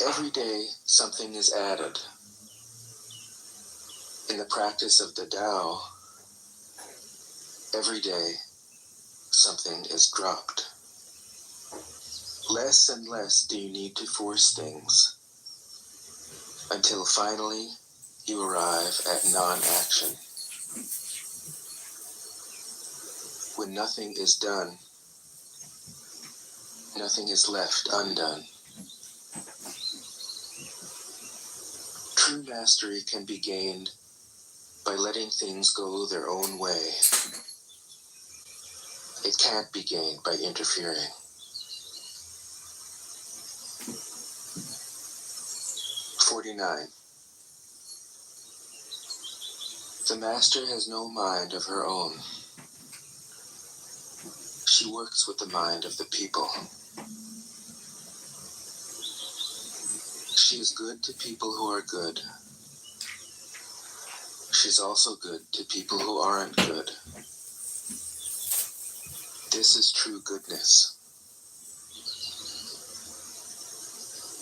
every day something is added. In the practice of the Tao, every day something is dropped. Less and less do you need to force things, until finally you arrive at non-action. When nothing is done, nothing is left undone. True mastery can be gained by letting things go their own way. It can't be gained by interfering. 49. The Master has no mind of her own. She works with the mind of the people. She is good to people who are good. She's also good to people who aren't good. This is true goodness.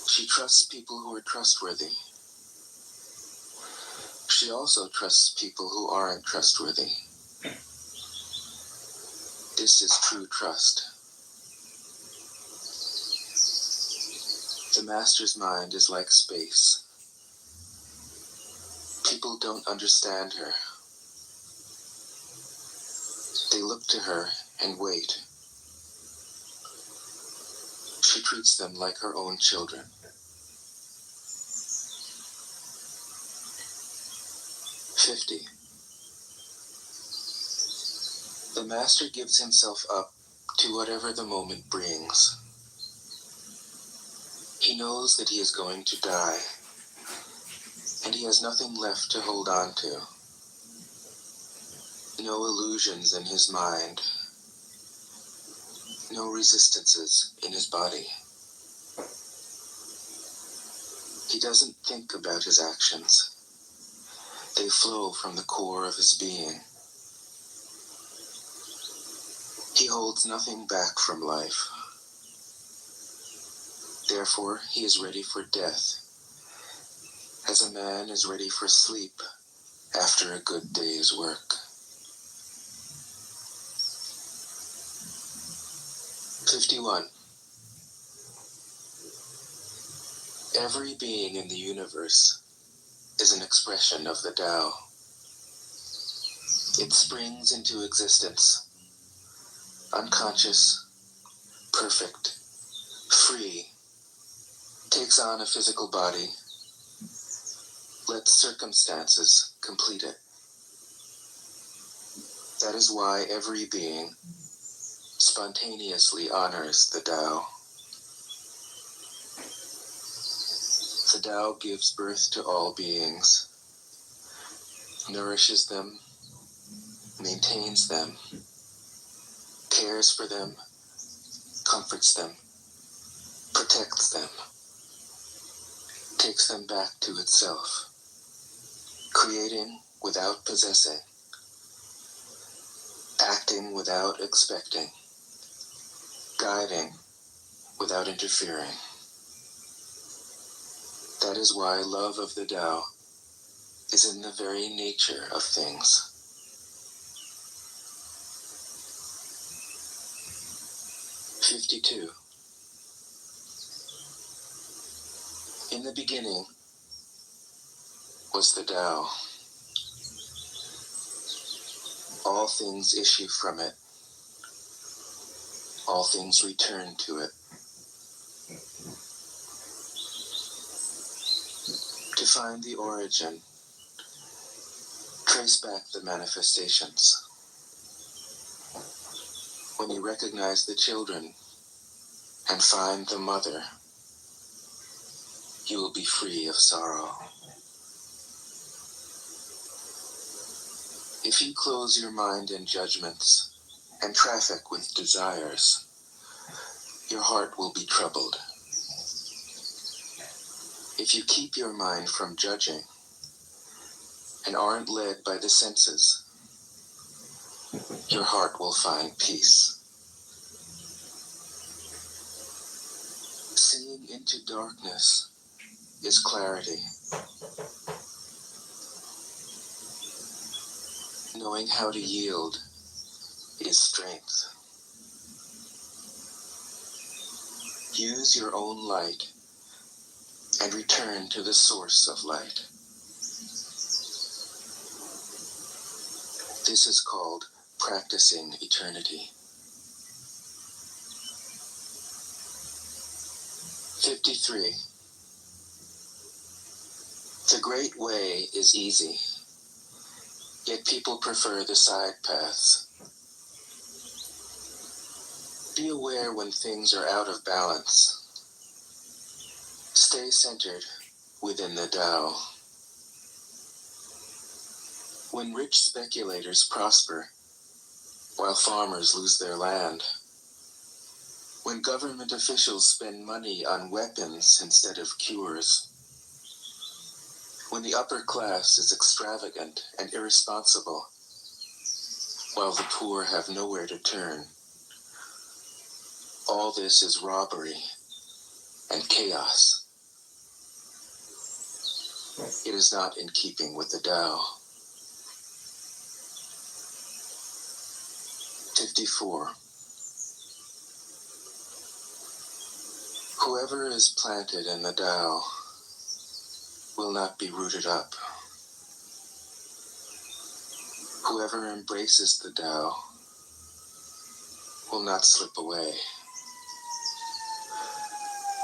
She trusts people who are trustworthy. She also trusts people who aren't trustworthy. This is true trust. The Master's mind is like space. People don't understand her. They look to her and wait. She treats them like her own children. 50. The Master gives himself up to whatever the moment brings. He knows that he is going to die, and he has nothing left to hold on to. No illusions in his mind, no resistances in his body. He doesn't think about his actions. They flow from the core of his being. He holds nothing back from life. Therefore, he is ready for death, as a man is ready for sleep after a good day's work. 51. Every being in the universe is an expression of the Tao. It springs into existence, unconscious, perfect, free, takes on a physical body, lets circumstances complete it. That is why every being spontaneously honors the Tao. The Tao gives birth to all beings, nourishes them, maintains them, cares for them, comforts them, protects them, takes them back to itself, creating without possessing. acting without expecting, guiding without interfering. That is why love of the Tao is in the very nature of things. 52. In the beginning was the Tao. All things issue from it. All things return to it. To find the origin, trace back the manifestations. When you recognize the children and find the mother, you will be free of sorrow. If you close your mind in judgments and traffic with desires, your heart will be troubled. If you keep your mind from judging and aren't led by the senses, your heart will find peace. Seeing into darkness is clarity. Knowing how to yield is strength. Use your own light and return to the source of light. This is called practicing eternity. 53. The great way is easy, yet people prefer the side paths. Be aware when things are out of balance. Stay centered within the Tao. When rich speculators prosper, while farmers lose their land, when government officials spend money on weapons instead of cures, when the upper class is extravagant and irresponsible, while the poor have nowhere to turn, all this is robbery and chaos. It is not in keeping with the Tao. 54. Whoever is planted in the Tao will not be rooted up. Whoever embraces the Tao will not slip away.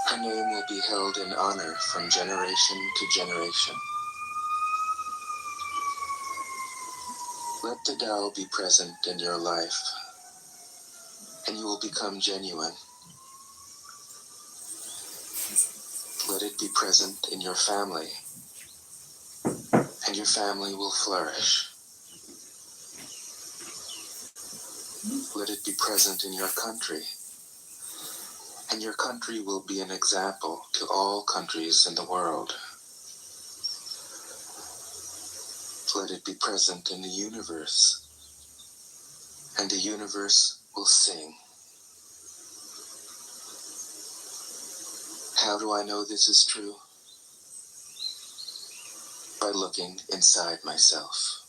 Her name will be held in honor from generation to generation. Let the Tao be present in your life, and you will become genuine. Let it be present in your family, and your family will flourish. Let it be present in your country, and your country will be an example to all countries in the world. Let it be present in the universe, and the universe will sing. How do I know this is true? By looking inside myself.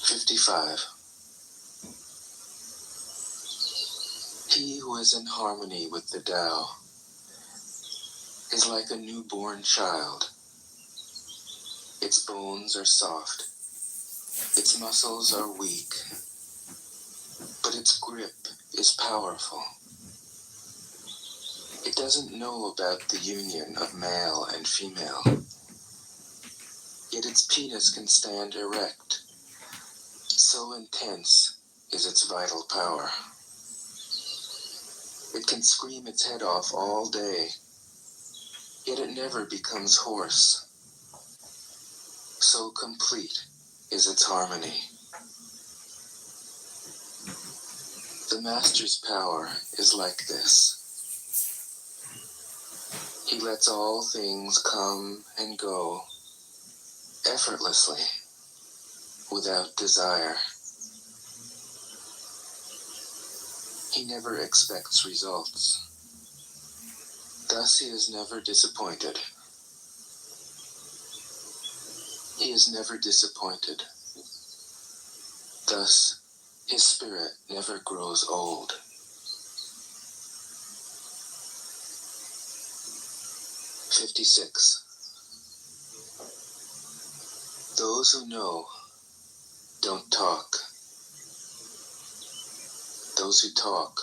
55. He who is in harmony with the Tao is like a newborn child. Its bones are soft, its muscles are weak, but its grip is powerful. It doesn't know about the union of male and female, yet its penis can stand erect. So intense is its vital power. It can scream its head off all day, yet it never becomes hoarse. So complete is its harmony. The Master's power is like this. He lets all things come and go effortlessly. without desire. He never expects results. Thus he is never disappointed. He is never disappointed. Thus his spirit never grows old. 56. Those who know don't talk. Those who talk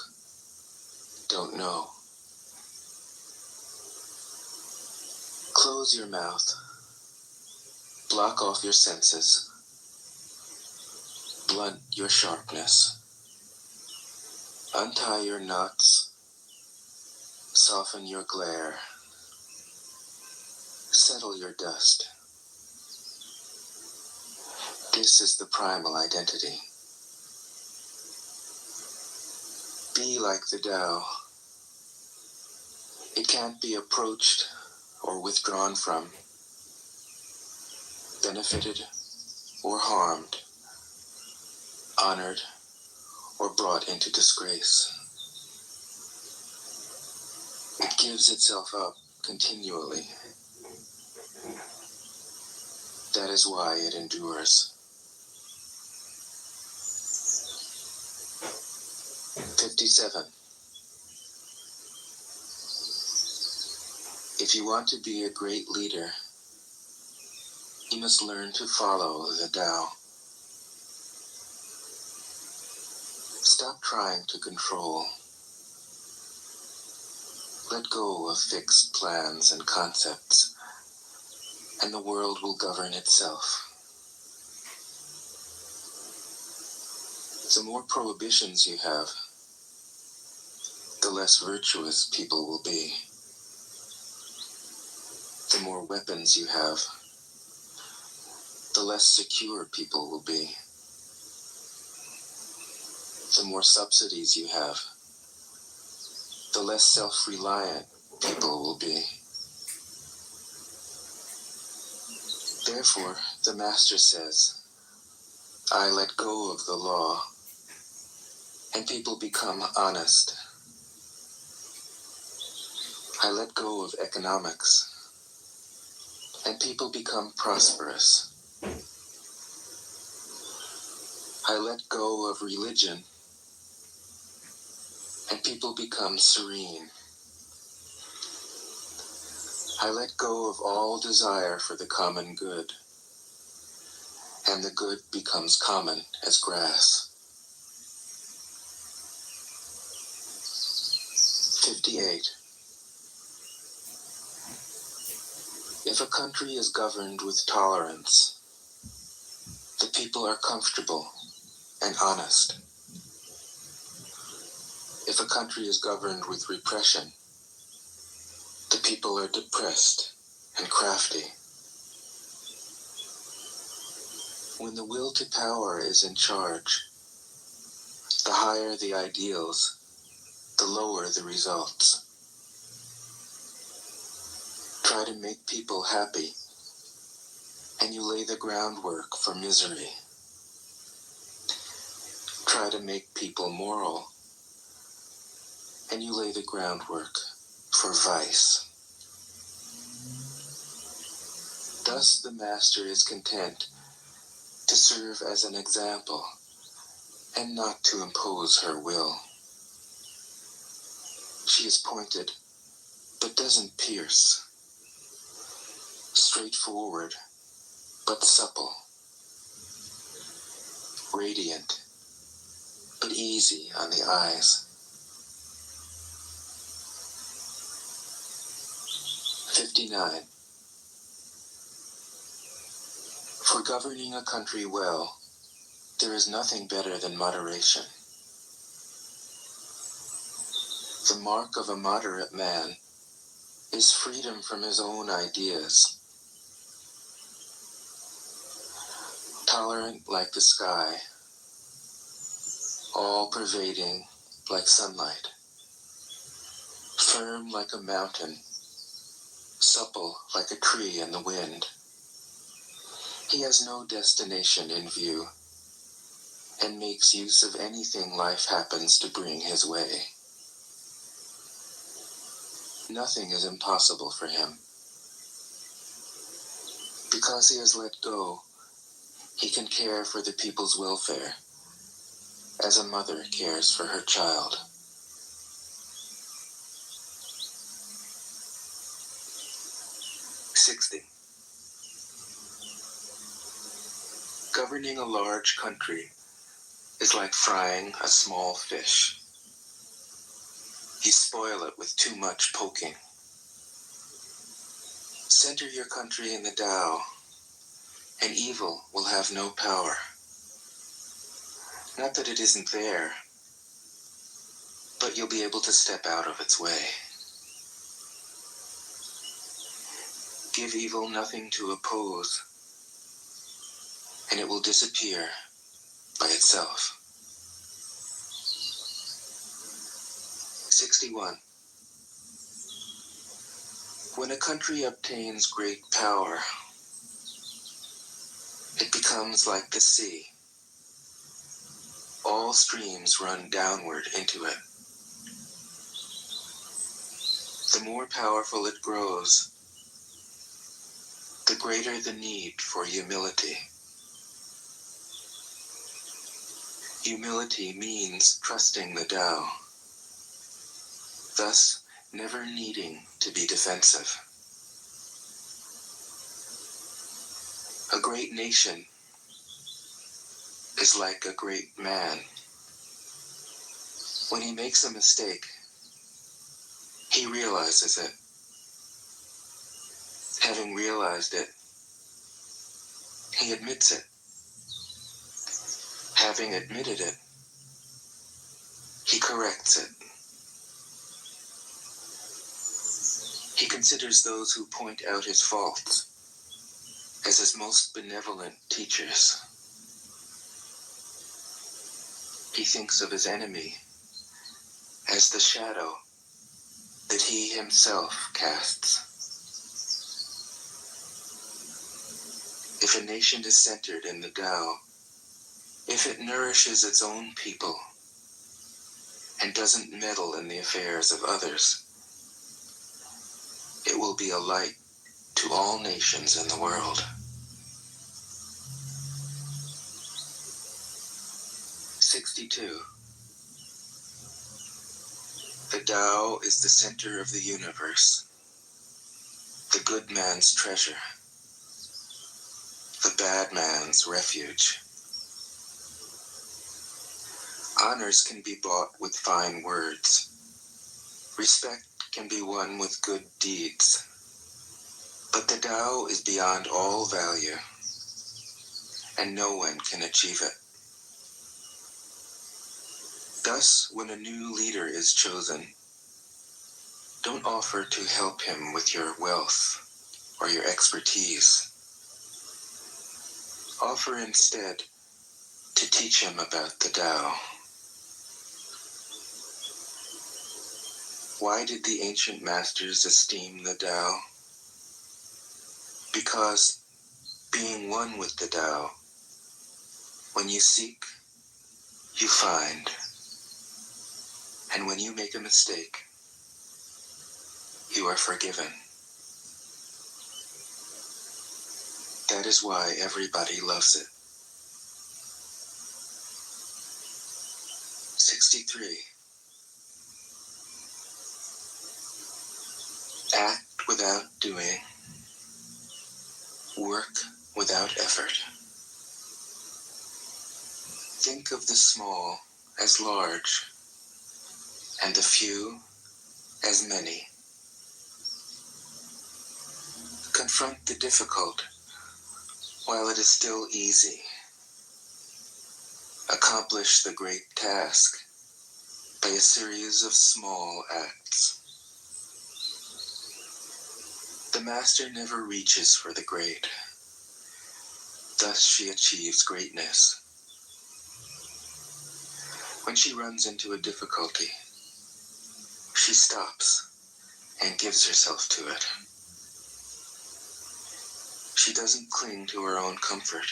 don't know. Close your mouth. Block off your senses. Blunt your sharpness. Untie your knots. Soften your glare. Settle your dust. This is the primal identity. Be like the Tao. It can't be approached or withdrawn from, benefited or harmed, honored or brought into disgrace. It gives itself up continually. That is why it endures. 57. If you want to be a great leader, you must learn to follow the Tao. Stop trying to control. Let go of fixed plans and concepts, and the world will govern itself. The more prohibitions you have, the less virtuous people will be. The more weapons you have, the less secure people will be. The more subsidies you have, the less self-reliant people will be. Therefore, the Master says, I let go of the law, and people become honest. I let go of economics, and people become prosperous. I let go of religion, and people become serene. I let go of all desire for the common good, and the good becomes common as grass. 58. If a country is governed with tolerance, the people are comfortable and honest. If a country is governed with repression, the people are depressed and crafty. When the will to power is in charge, the higher the ideals, the lower the results. Try to make people happy, and you lay the groundwork for misery. Try to make people moral, and you lay the groundwork for vice. Thus the Master is content to serve as an example and not to impose her will. She is pointed, but doesn't pierce. Straightforward, but supple. Radiant, but easy on the eyes. 59. For governing a country well, there is nothing better than moderation. The mark of a moderate man is freedom from his own ideas. Tolerant like the sky, all-pervading like sunlight, firm like a mountain, supple like a tree in the wind. He has no destination in view, and makes use of anything life happens to bring his way. Nothing is impossible for him. Because he has let go, he can care for the people's welfare, as a mother cares for her child. '60. Governing a large country is like frying a small fish. You spoil it with too much poking. Center your country in the Tao, and evil will have no power. Not that it isn't there, but you'll be able to step out of its way. Give evil nothing to oppose, and it will disappear by itself. 61. When a country obtains great power, it becomes like the sea. All streams run downward into it. The more powerful it grows, the greater the need for humility. Humility means trusting the Tao, thus never needing to be defensive. A great nation is like a great man. When he makes a mistake, he realizes it. Having realized it, he admits it. Having admitted it, he corrects it. He considers those who point out his faults as his most benevolent teachers. He thinks of his enemy as the shadow that he himself casts. If a nation is centered in the Tao, if it nourishes its own people and doesn't meddle in the affairs of others, it will be a light to all nations in the world. 62. The Tao is the center of the universe, the good man's treasure, the bad man's refuge. Honors can be bought with fine words. Respect can be won with good deeds. But the Tao is beyond all value, and no one can achieve it. Thus, when a new leader is chosen, don't offer to help him with your wealth or your expertise. Offer instead to teach him about the Tao. Why did the ancient masters esteem the Tao? Because, being one with the Tao, when you seek, you find. And when you make a mistake, you are forgiven. That is why everybody loves it. 63. Act without doing. Work without effort. Think of the small as large, and the few as many. Confront the difficult while it is still easy. Accomplish the great task by a series of small acts. The master never reaches for the great. Thus she achieves greatness. When she runs into a difficulty, she stops and gives herself to it. She doesn't cling to her own comfort.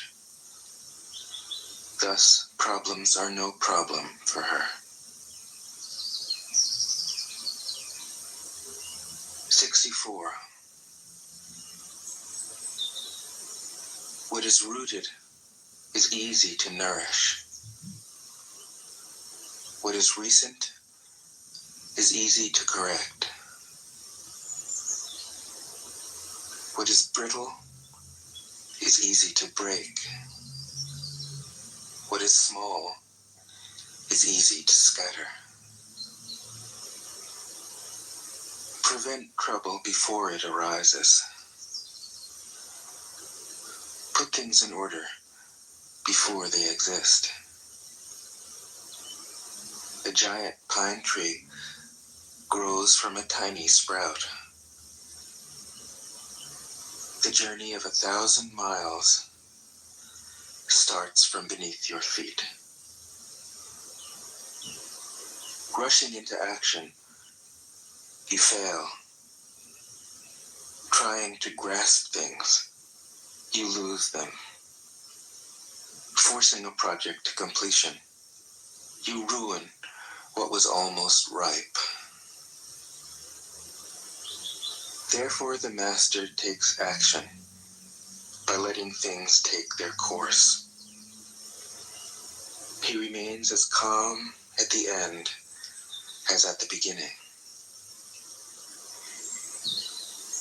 Thus, problems are no problem for her. 64. What is rooted is easy to nourish. What is recent is easy to correct. What is brittle is easy to break. What is small is easy to scatter. Prevent trouble before it arises. Put things in order before they exist. A giant pine tree grows from a tiny sprout. The journey of 1,000 miles starts from beneath your feet. Rushing into action, you fail. Trying to grasp things, you lose them. Forcing a project to completion, you ruin what was almost ripe. Therefore, the master takes action by letting things take their course. He remains as calm at the end as at the beginning.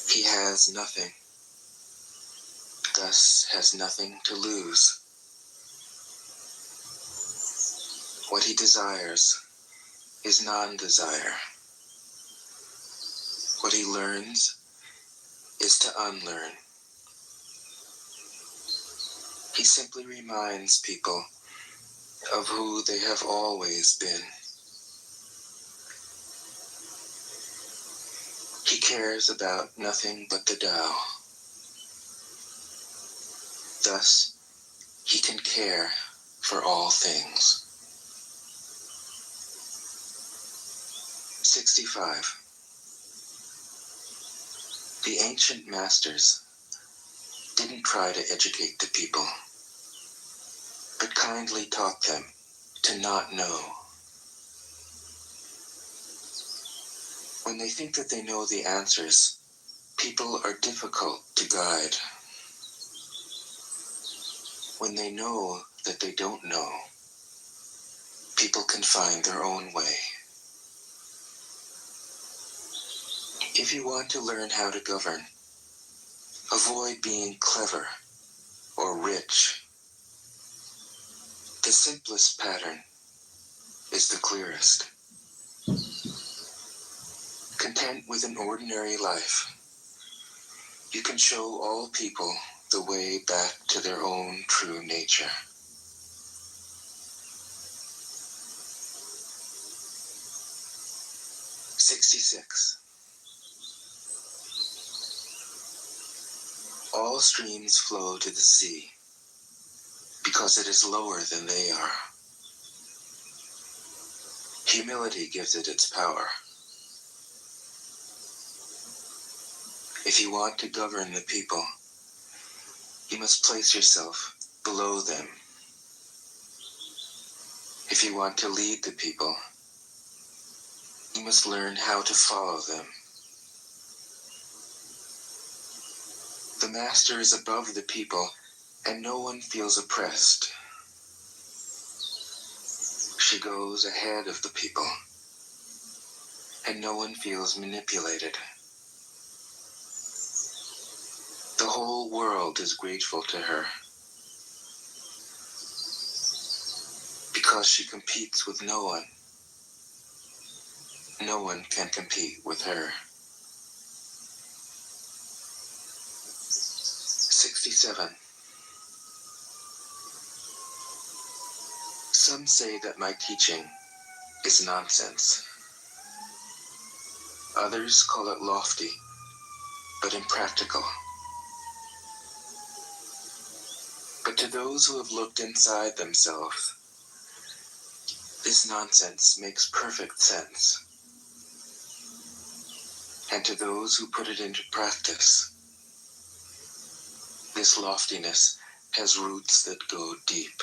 He has nothing, thus has nothing to lose. What he desires is non-desire. What he learns is to unlearn. He simply reminds people of who they have always been. He cares about nothing but the Tao. Thus, he can care for all things. 65. The ancient masters didn't try to educate the people, but kindly taught them to not know. When they think that they know the answers, people are difficult to guide. When they know that they don't know, people can find their own way. If you want to learn how to govern, avoid being clever or rich. The simplest pattern is the clearest. Content with an ordinary life, you can show all people the way back to their own true nature. "66. All streams flow to the sea because it is lower than they are. Humility gives it its power. If you want to govern the people, you must place yourself below them. If you want to lead the people, you must learn how to follow them. The master is above the people, and no one feels oppressed. She goes ahead of the people, and no one feels manipulated. The whole world is grateful to her, because she competes with no one. No one can compete with her. 67. Some say that my teaching is nonsense. Others call it lofty, but impractical. But to those who have looked inside themselves, this nonsense makes perfect sense. And to those who put it into practice, This loftiness has roots that go deep.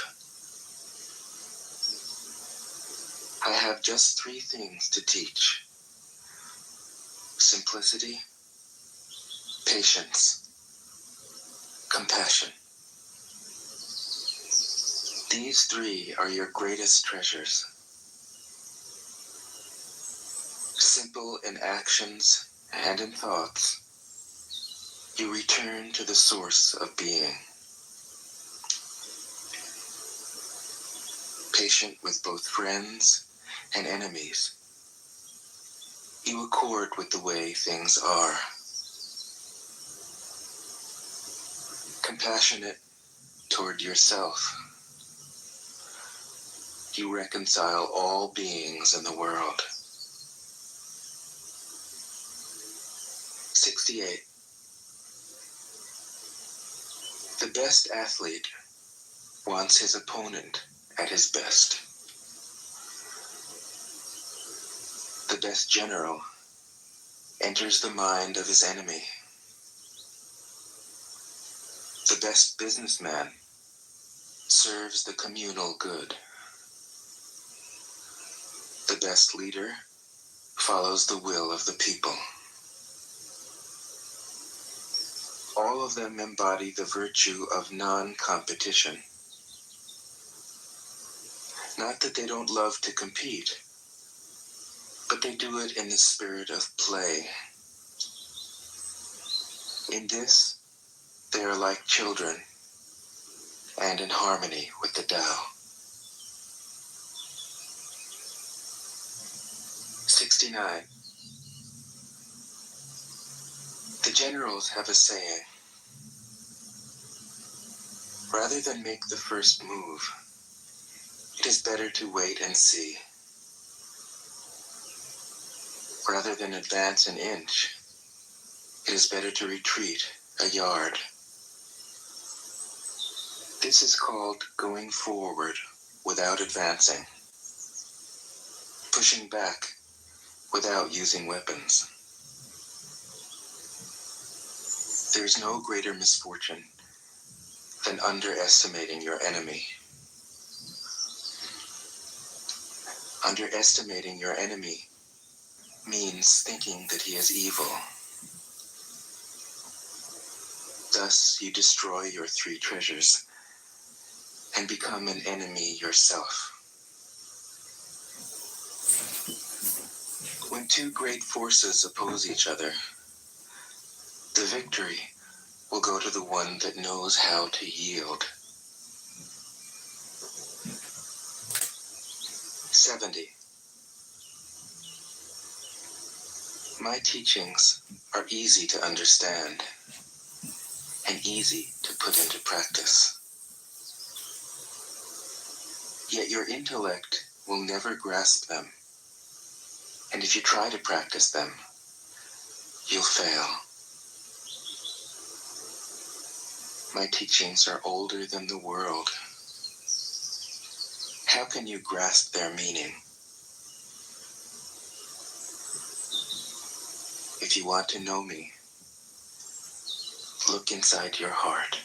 I have just 3 things to teach: simplicity, patience, compassion. These 3 are your greatest treasures. Simple in actions and in thoughts, you return to the source of being. Patient with both friends and enemies, you accord with the way things are. Compassionate toward yourself, you reconcile all beings in the world. 68. The best athlete wants his opponent at his best. The best general enters the mind of his enemy. The best businessman serves the communal good. The best leader follows the will of the people. All of them embody the virtue of non-competition. Not that they don't love to compete, but they do it in the spirit of play. In this, they are like children, and in harmony with the Tao. 69. The generals have a saying: rather than make the first move, it is better to wait and see. Rather than advance an inch, it is better to retreat a yard. This is called going forward without advancing, pushing back without using weapons. There is no greater misfortune than underestimating your enemy. Underestimating your enemy means thinking that he is evil. Thus, you destroy your 3 treasures and become an enemy yourself. When 2 great forces oppose each other, the victory will go to the one that knows how to yield. 70. My teachings are easy to understand and easy to put into practice. Yet your intellect will never grasp them, and if you try to practice them, you'll fail. My teachings are older than the world. How can you grasp their meaning? If you want to know me, look inside your heart.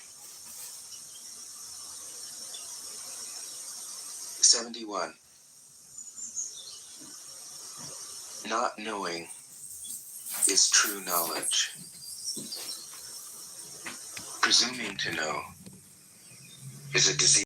71. Not knowing is true knowledge. Presuming to know is a disease.